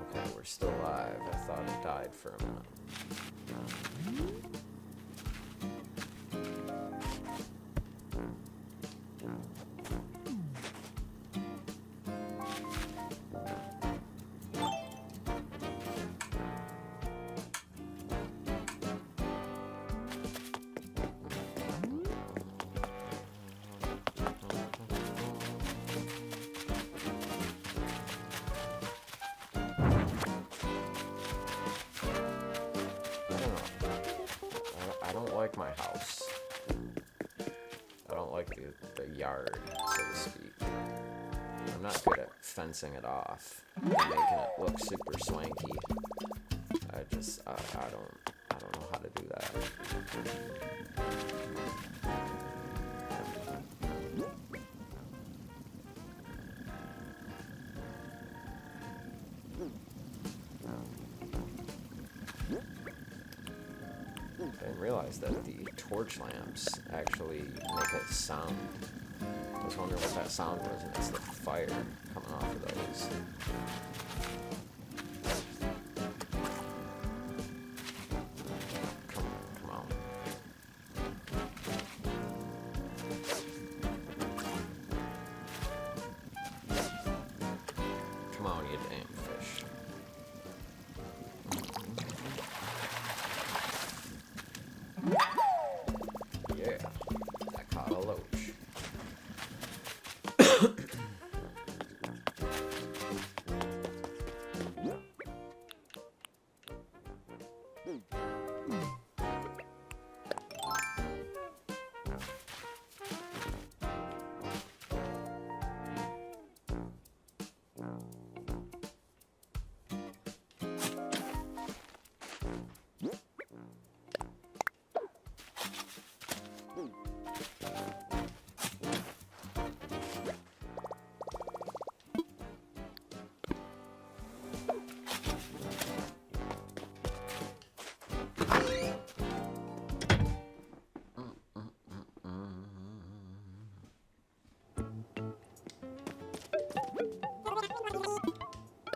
Okay, we're still live. I thought it died for a minute. My house. I don't like the yard, so to speak. I'm not good at fencing it off and making it look super swanky. I don't know how to do that. I didn't realize that the torch lamps actually make a sound. I was wondering what that sound was, and it's the fire coming off of those. Come on. Come on, you damn fish. Yeah, I caught a loach.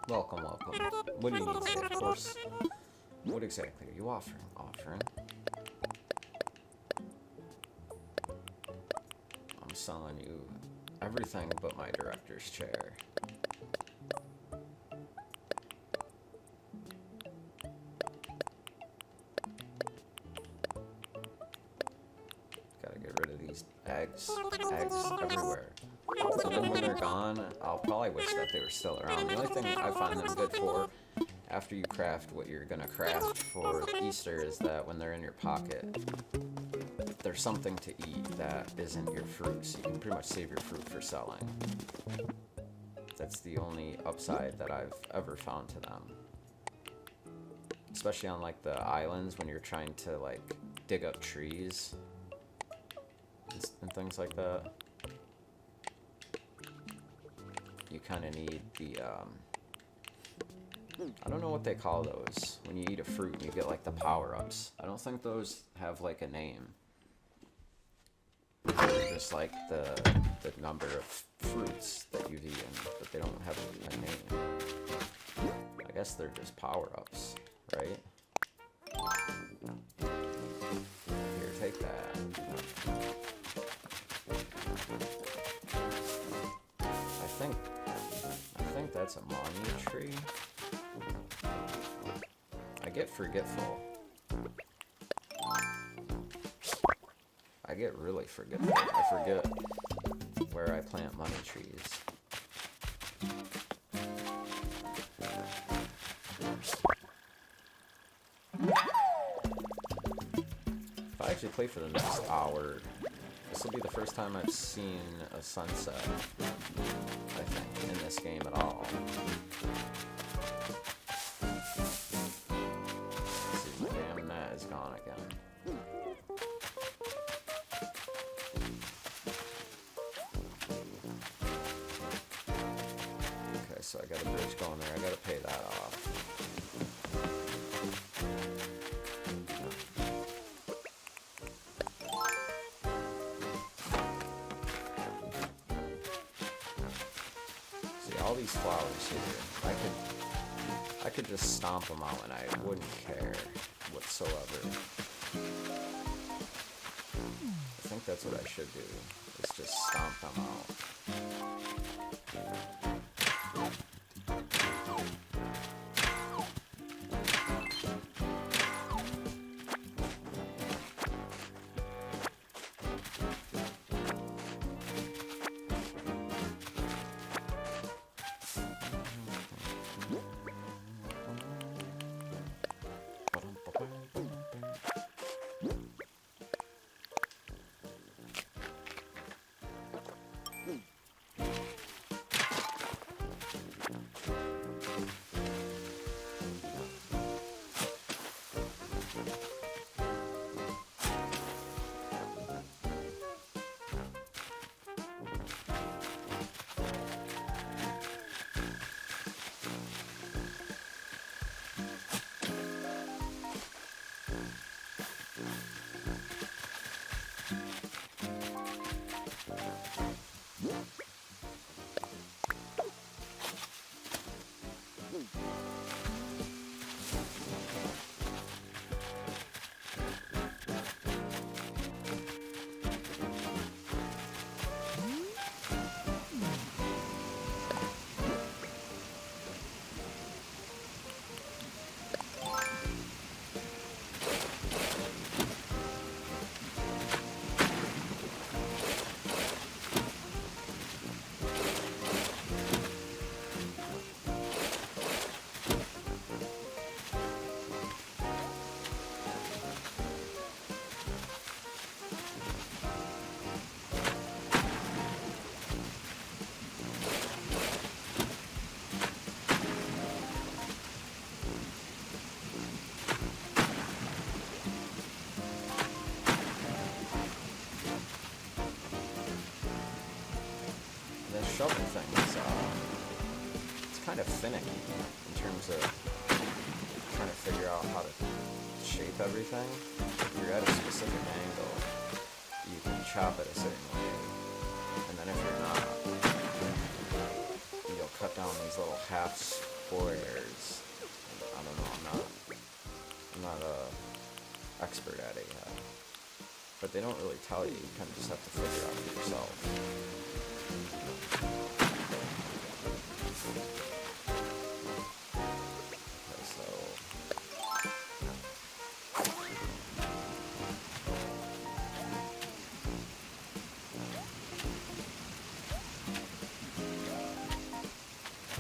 Welcome. What do you need, of course? What exactly are you offering? I'm selling you everything but my director's chair. Gotta get rid of these eggs everywhere. And then when they're gone, I'll probably wish that they were still around. The only thing I find them good for after you craft what you're gonna craft for Easter is that when they're in your pocket, there's something to eat that isn't your fruit, so you can pretty much save your fruit for selling. That's the only upside that I've ever found to them. Especially on like the islands when you're trying to like dig up trees and things like that. You kind of need the, I don't know what they call those, when you eat a fruit and you get like the power-ups. I don't think those have like a name. They're just like the number of fruits that you've eaten, but they don't have a name. I guess they're just power-ups, right? Here, take that. I think that's a money tree. I get forgetful. I get really forgetful. I forget where I plant money trees. If I actually play for the next hour, this will be the first time I've seen a sunset, I think, in this game at all. Let's see, my damn net is gone again. Okay, so I got a bridge going there. I gotta pay that off. See, all these flowers here, I could just stomp them out and I wouldn't care whatsoever. I think that's what I should do, is just stomp them out. Shovel thing is, it's kind of finicky in terms of trying to figure out how to shape everything. If you're at a specific angle, you can chop it a certain way, and then if you're not, you'll cut down these little half squares. I don't know, I'm not a expert at it yet, but they don't really tell you. You kind of just have to figure it out for yourself.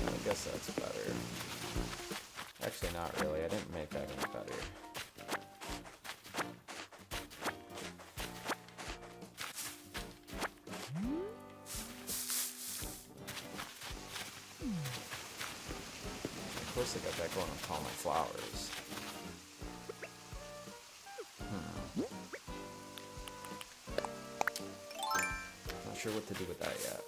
I guess that's better. Actually, not really. I didn't make that any better. Of course, I got that going with all my flowers. Not sure what to do with that yet.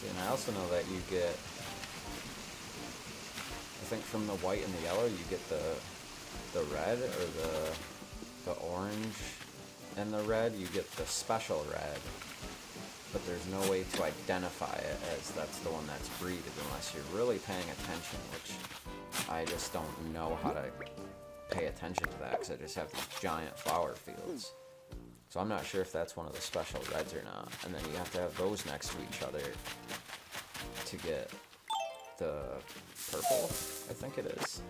And I also know that you get, I think from the white and the yellow, you get the red, or the orange and the red, you get the special red, but there's no way to identify it as that's the one that's breeded unless you're really paying attention, which I just don't know how to pay attention to that because I just have these giant flower fields. So I'm not sure if that's one of the special reds or not. And then you have to have those next to each other to get the purple, I think it is.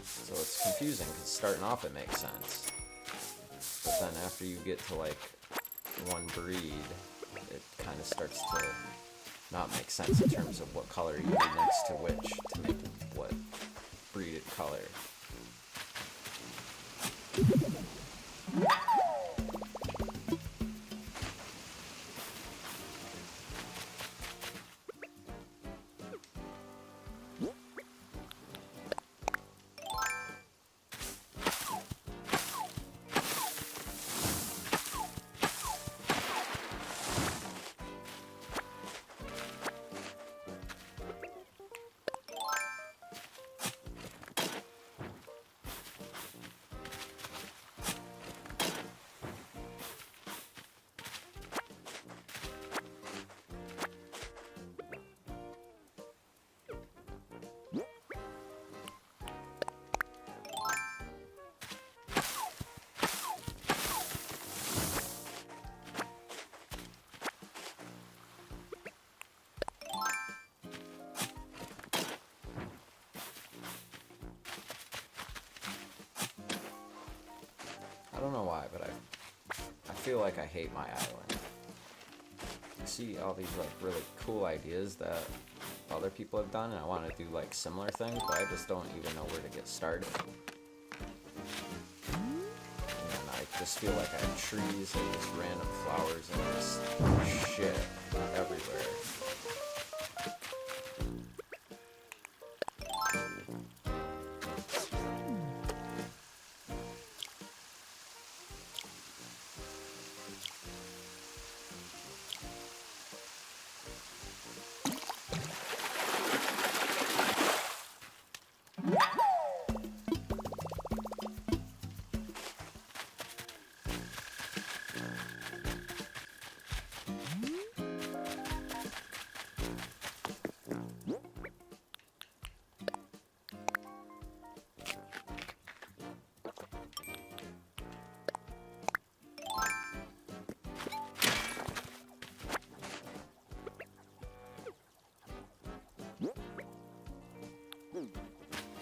So it's confusing because starting off it makes sense. But then after you get to like one breed, it kind of starts to not make sense in terms of what color you need next to which to make what breeded color. I don't know why, but I feel like I hate my island. I see all these like really cool ideas that other people have done, and I want to do like similar things, but I just don't even know where to get started. And I just feel like I have trees and just random flowers and just shit everywhere.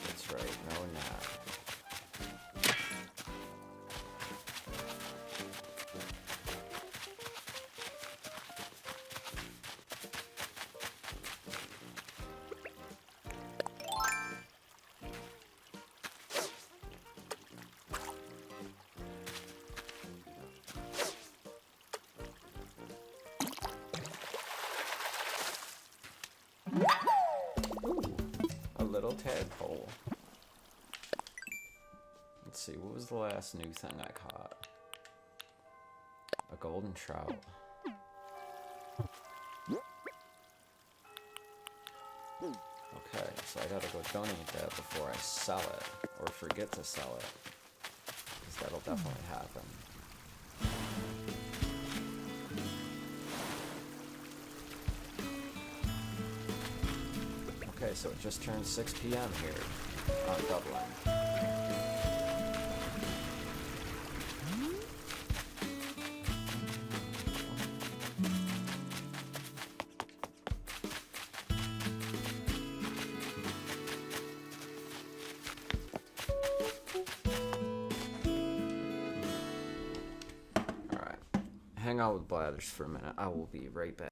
That's right, no nap. Ooh, a little tadpole. Let's see, what was the last new thing I caught? A golden trout. Okay, so I gotta go donate that before I sell it, or forget to sell it, because that'll definitely happen. Okay, so it just turned 6 p.m. here on Dublin. Alright, hang out with Blathers for a minute. I will be right back.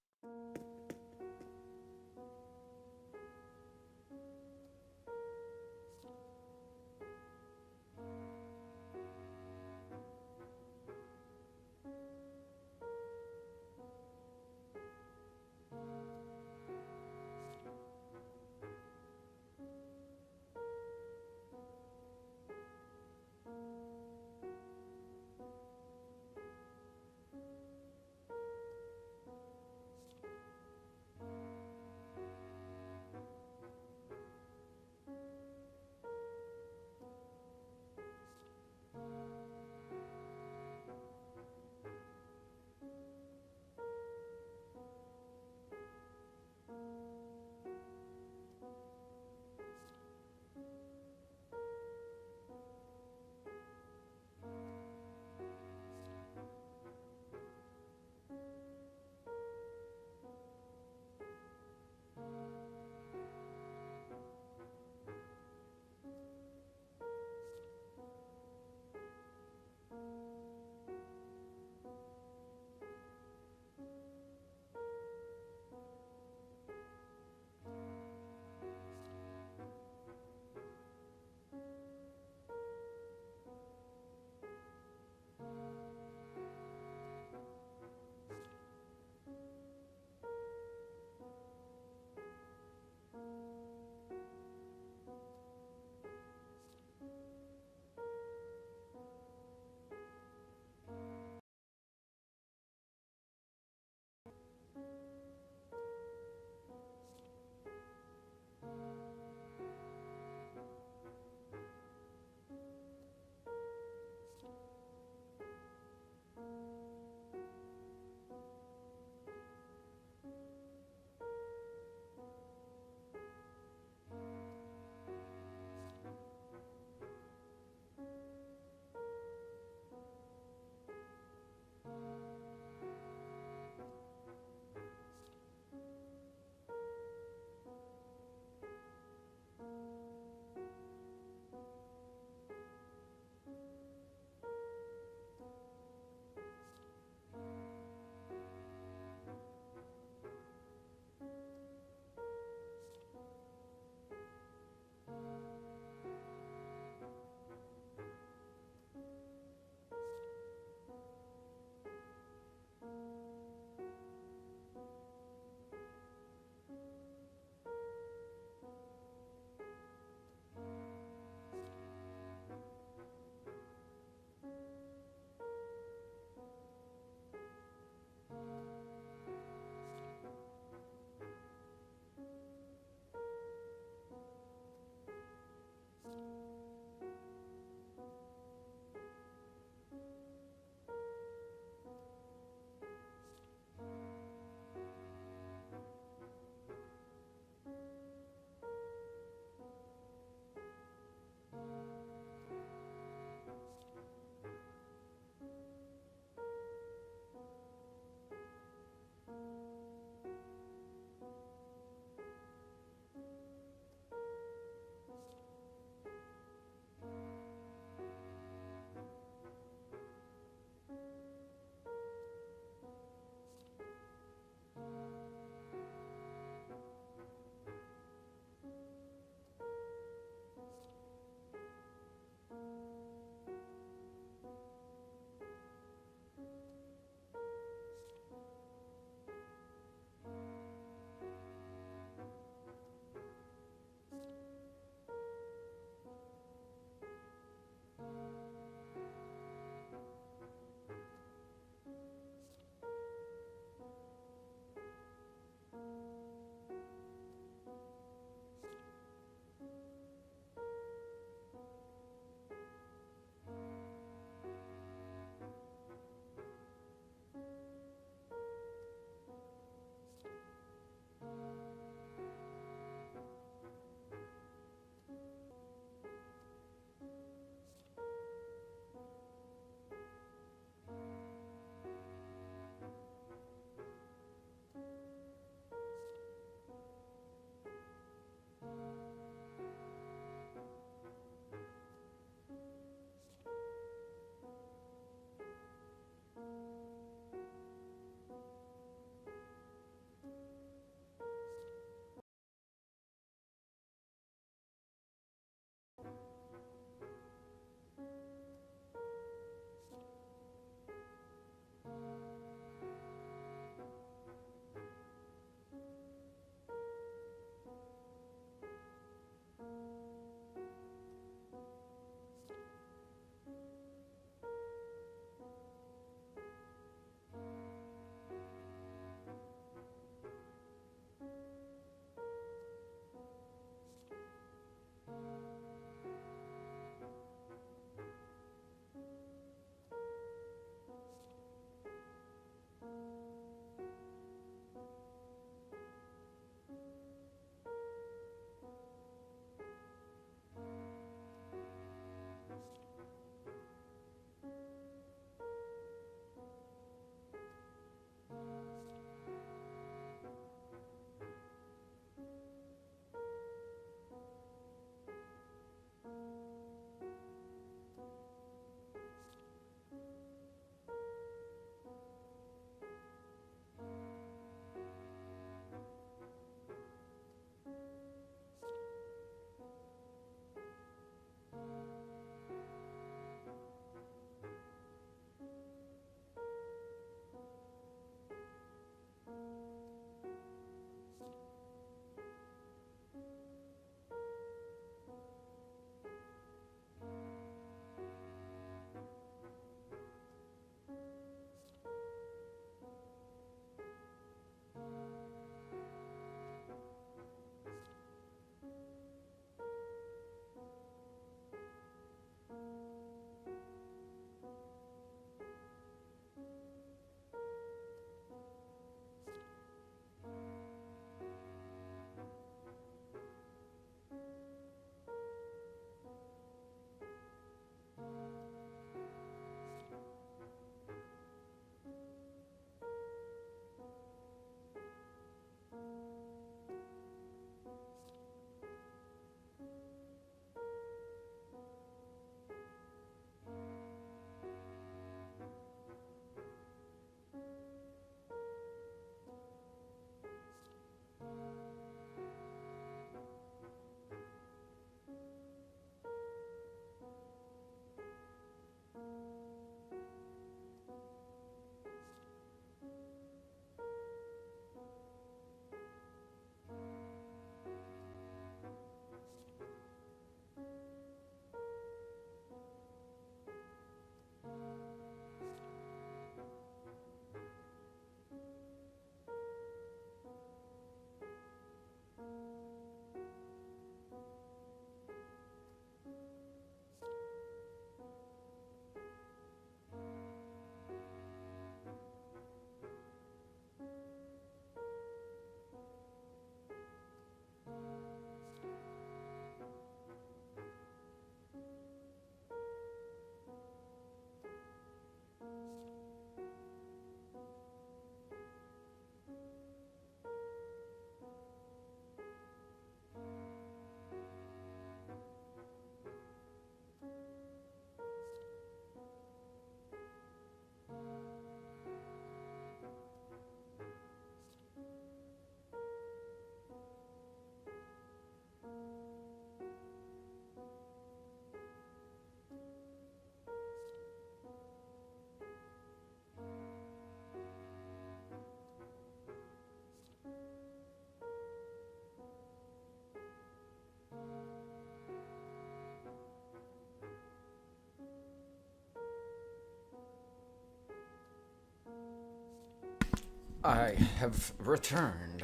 I have returned.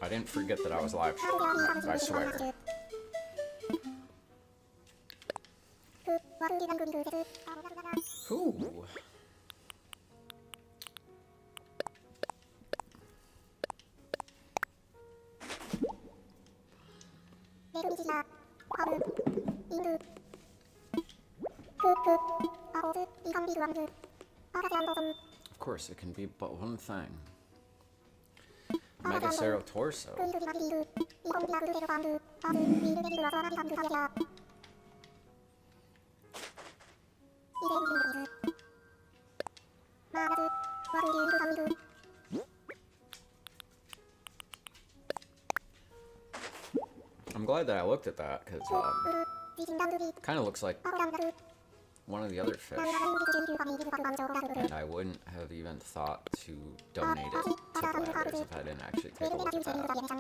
I didn't forget that I was live streaming, I swear. Ooh. Of course, it can be but one thing. Megacerotorso. I'm glad that I looked at that, because kind of looks like one of the other fish, and I wouldn't have even thought to donate it to bladders if I didn't actually take a look at that.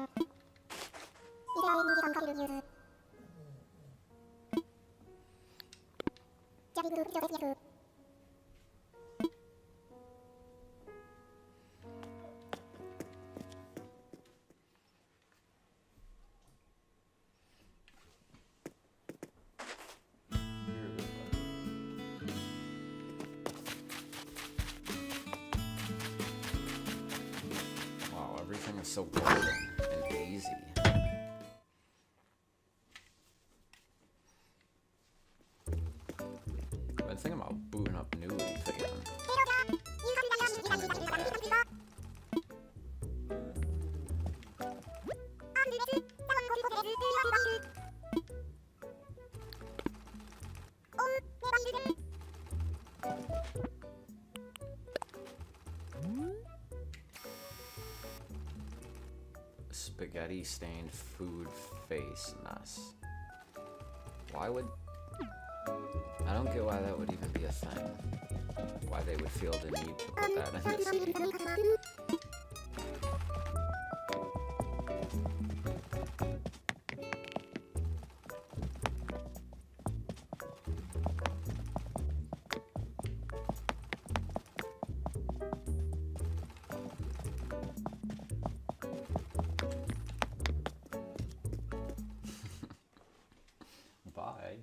Wow, everything is so golden and easy. I've been thinking about booting up New Leaf again. Just to come and do that. Spaghetti stained food face mess. Why would... I don't get why that would even be a thing. Why they would feel the need to put that in this game. Bye.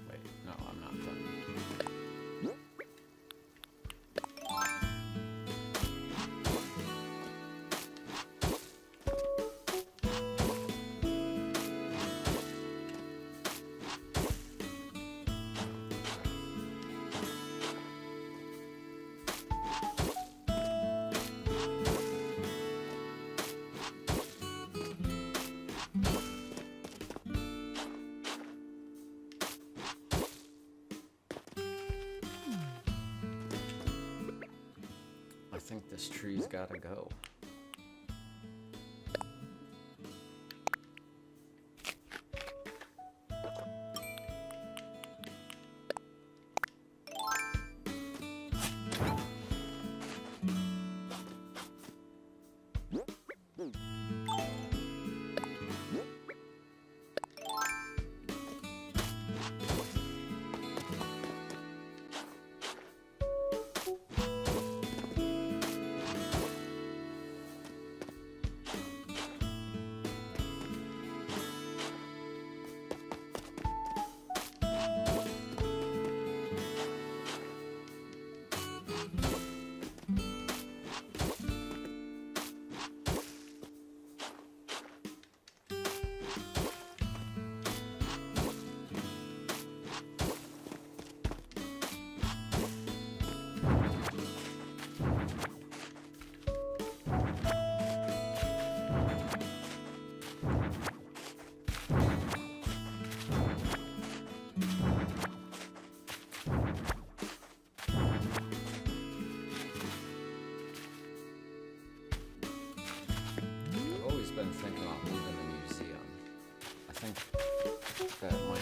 Wait, no, I'm not done. I think this tree's gotta go.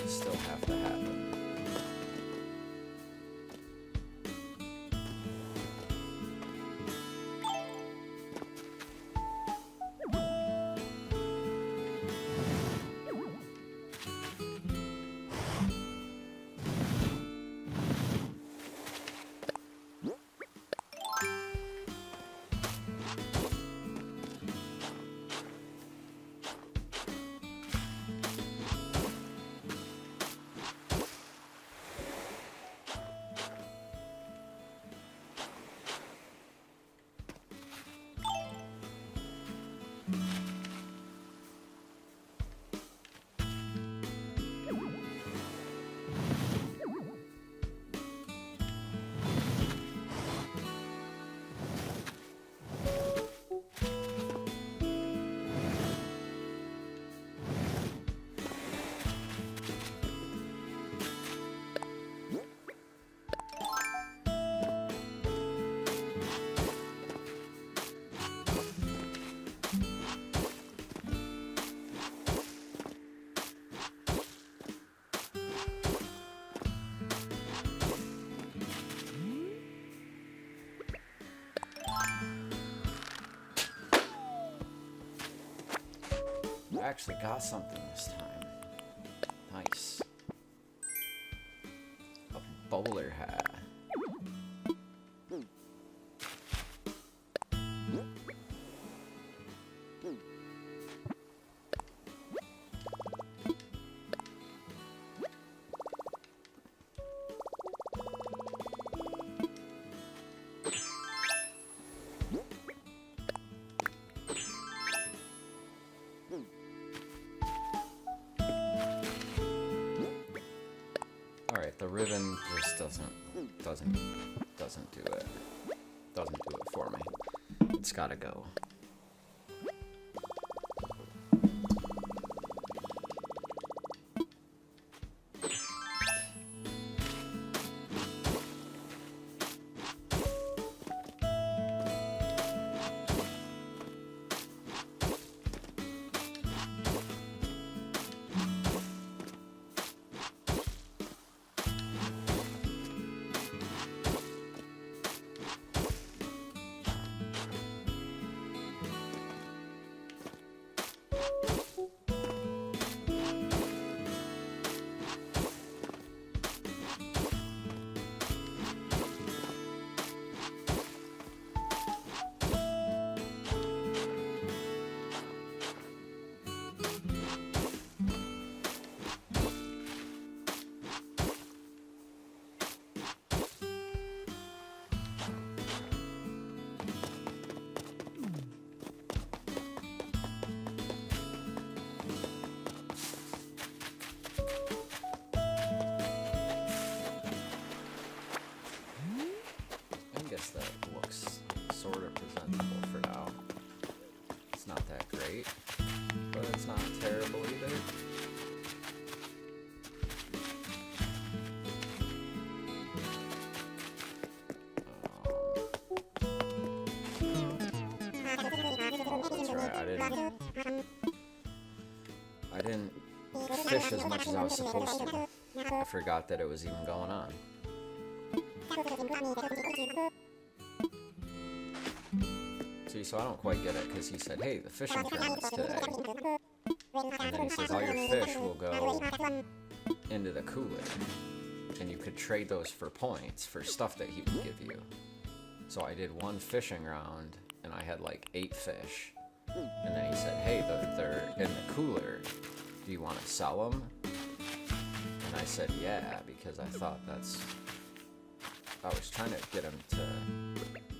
still have to happen. I actually got something this time. Nice. A bowler hat. Alright, the ribbon just doesn't do it. Doesn't do it for me. It's gotta go. That looks sort of presentable for now. It's not that great, but it's not terrible either. That's right, I didn't fish as much as I was supposed to. I forgot that it was even going on. See, so I don't quite get it, because he said, hey, the fishing tournament's today. And then he says, all your fish will go into the cooler. And you could trade those for points for stuff that he would give you. So I did one fishing round, and I had like 8 fish. And then he said, hey, they're in the cooler. Do you want to sell them? And I said, yeah, because I thought I was trying to get him to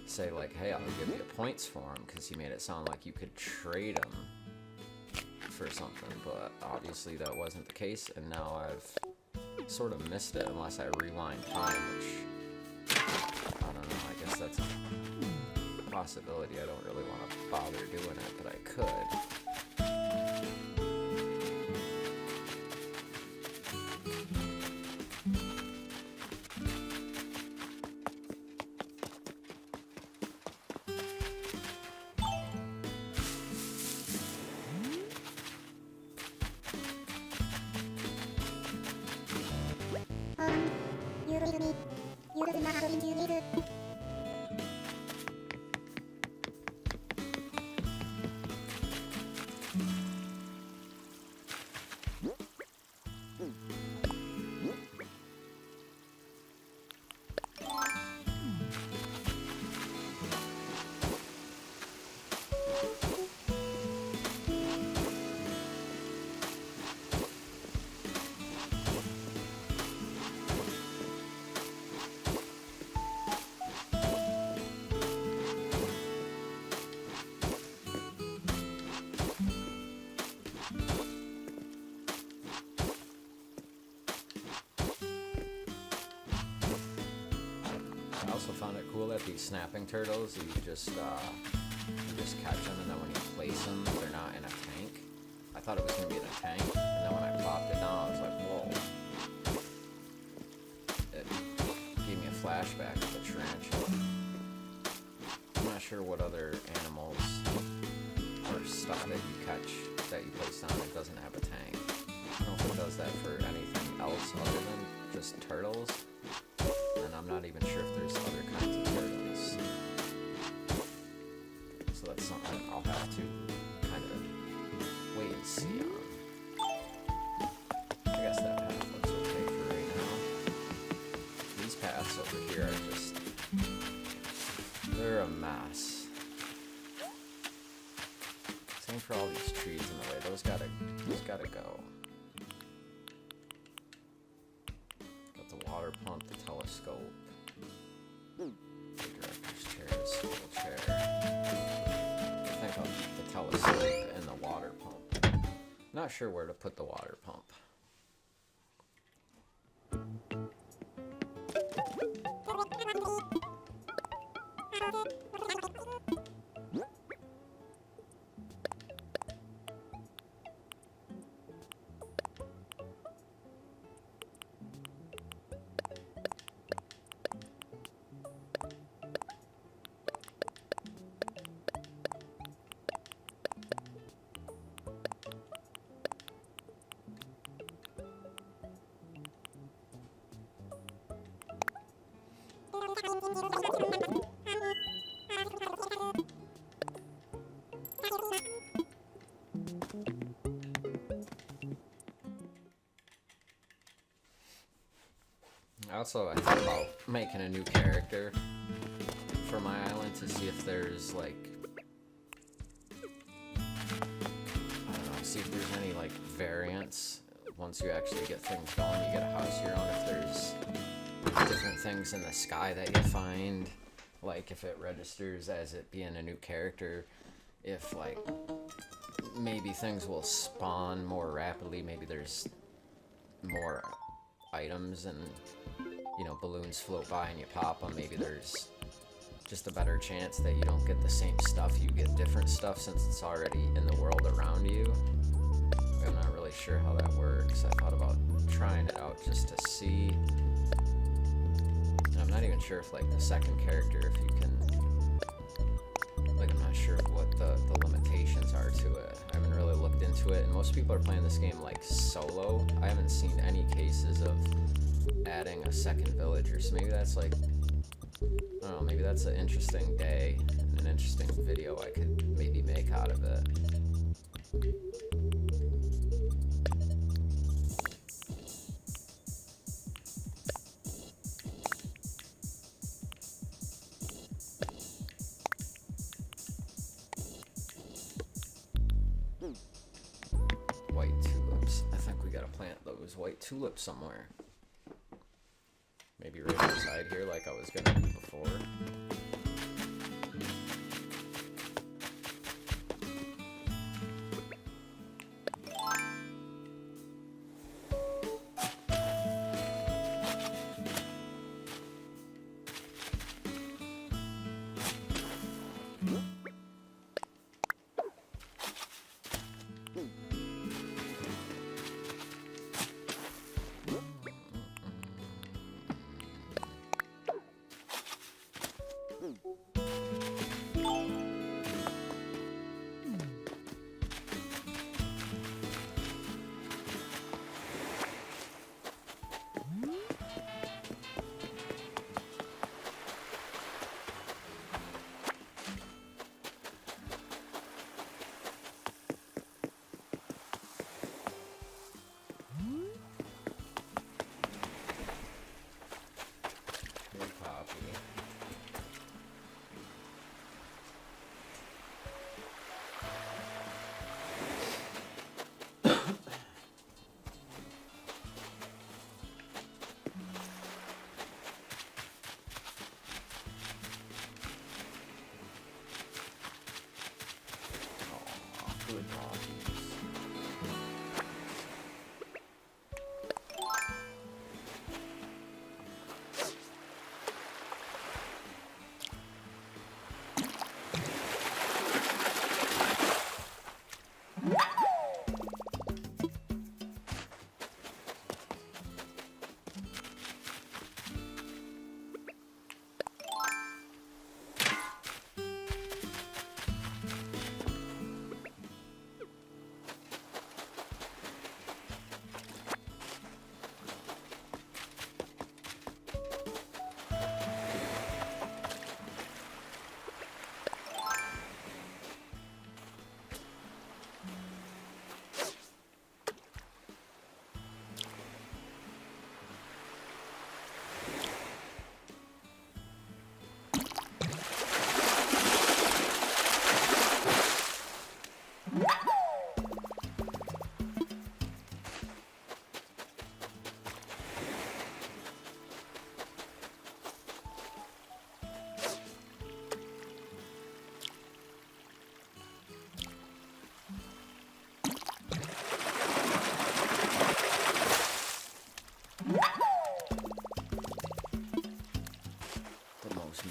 say like, hey, I'll give you points for him, because he made it sound like you could trade him for something, but obviously that wasn't the case, and now I've sort of missed it unless I rewind time, which, I don't know, I guess that's a possibility. I don't really want to bother doing it, but I could. I also found it cool that these snapping turtles, you just catch them, and then when you place them, they're not in a tank. I thought it was going to be in a tank, and then when I plopped it down, I was like, whoa. It gave me a flashback of the tarantula. I'm not sure what other animals or stuff that you catch that you place down that doesn't have a tank. I don't know if it does that for anything else other than just turtles. And I'm not even sure if there's other kinds of turtles. So that's something I'll have to kind of wait and see on. I guess that path looks okay for right now. These paths over here are just... they're a mess. Same for all these trees in the way. Those gotta go. Water pump, the telescope, the director's chair, the swivel chair. I think I'll keep the telescope and the water pump. Not sure where to put the water pump. Also, I thought about making a new character for my island to see if there's like, I don't know, see if there's any like variants once you actually get things going. You get a house of your own, if there's different things in the sky that you find, like if it registers as it being a new character, if like maybe things will spawn more rapidly, maybe there's more items and you know balloons float by and you pop them, maybe there's just a better chance that you don't get the same stuff, you get different stuff since it's already in the world around you. I'm not really sure how that works. I thought about trying it out just to see. And I'm not even sure if like the second character, if you can, like I'm not sure what the limitations are to it. I haven't really looked into it, and most people are playing this game like solo. I haven't seen any cases of adding a second villager, so maybe that's like, I don't know, maybe that's an interesting day, an interesting video I could maybe make out of it. White tulips. I think we gotta plant those white tulips somewhere. Maybe right outside here like I was gonna do before.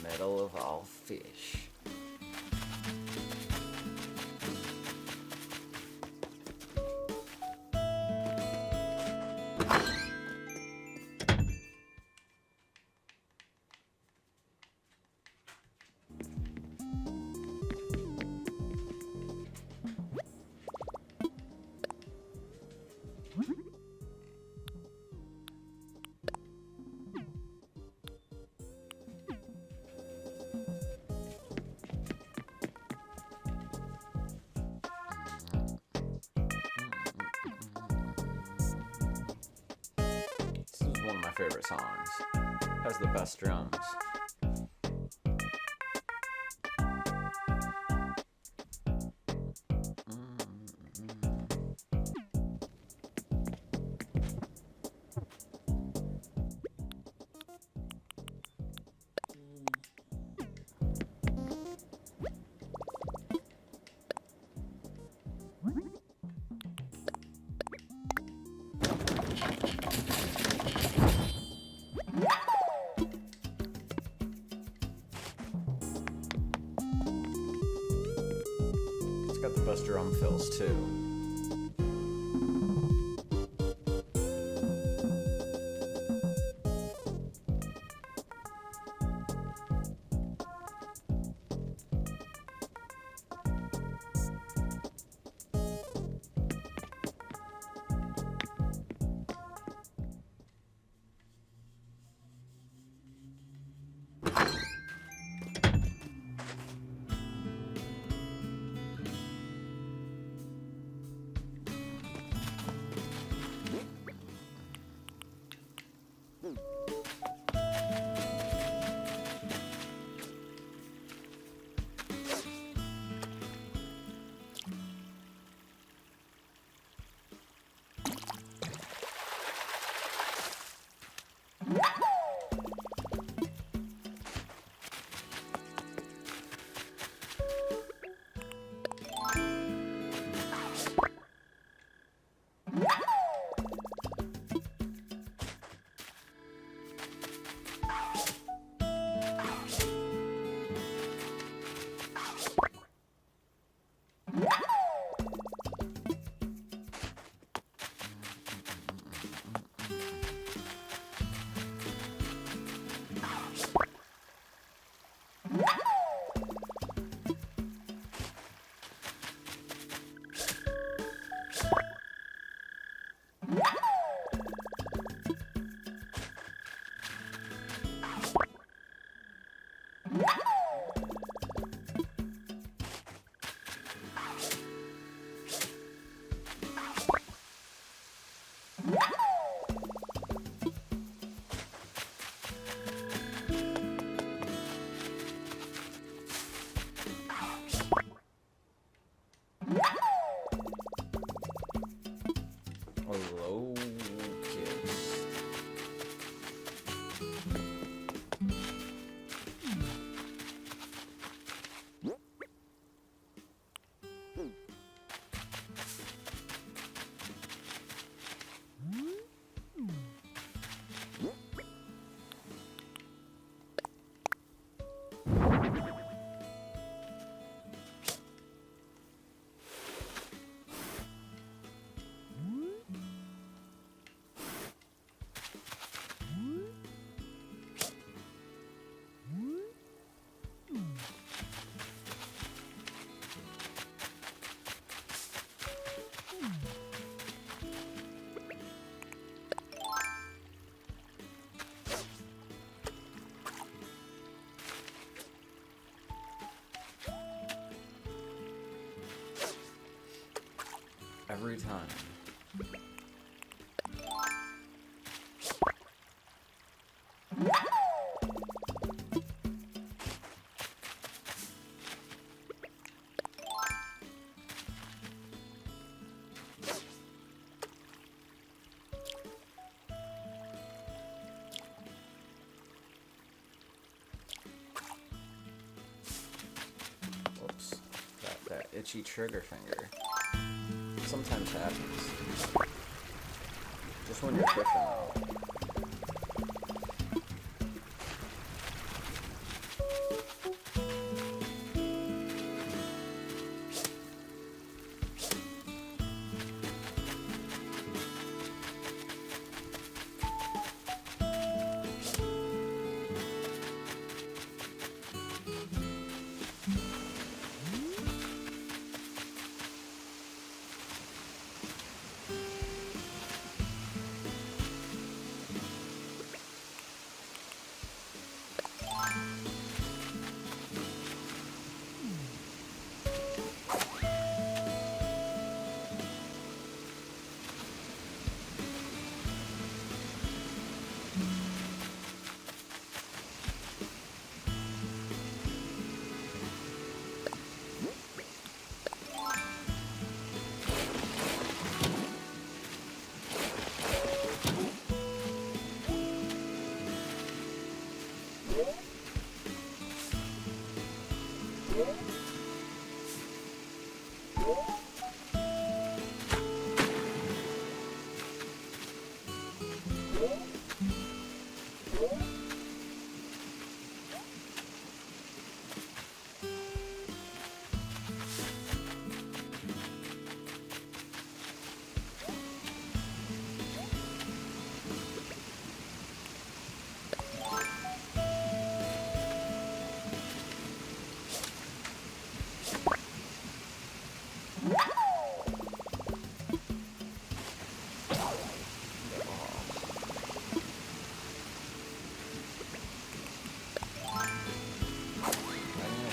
middle of all fish. One of my favorite songs. Has the best drums. Got the best drum fills too. Hello, kids. Every time. Whoops. Got that itchy trigger finger. Sometimes happens. Just when you're fishing though.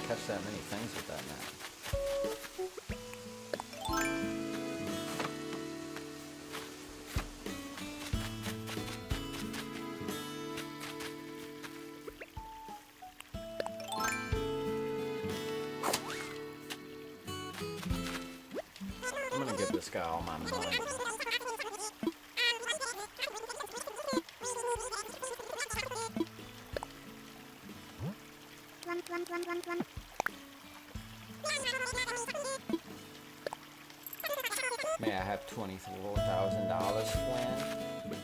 Catch that many things with that net. I'm gonna give this guy all my money. May I have $24,000, Flynn?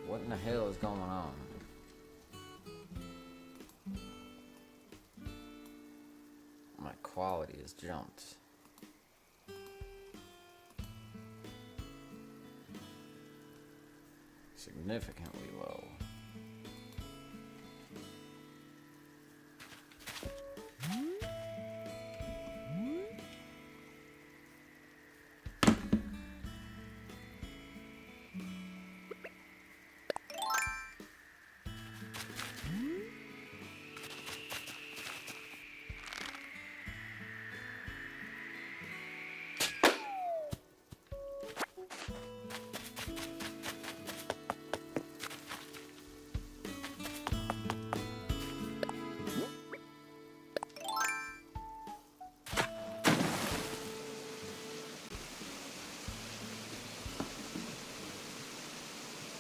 What in the hell is going on? My quality has jumped. Significantly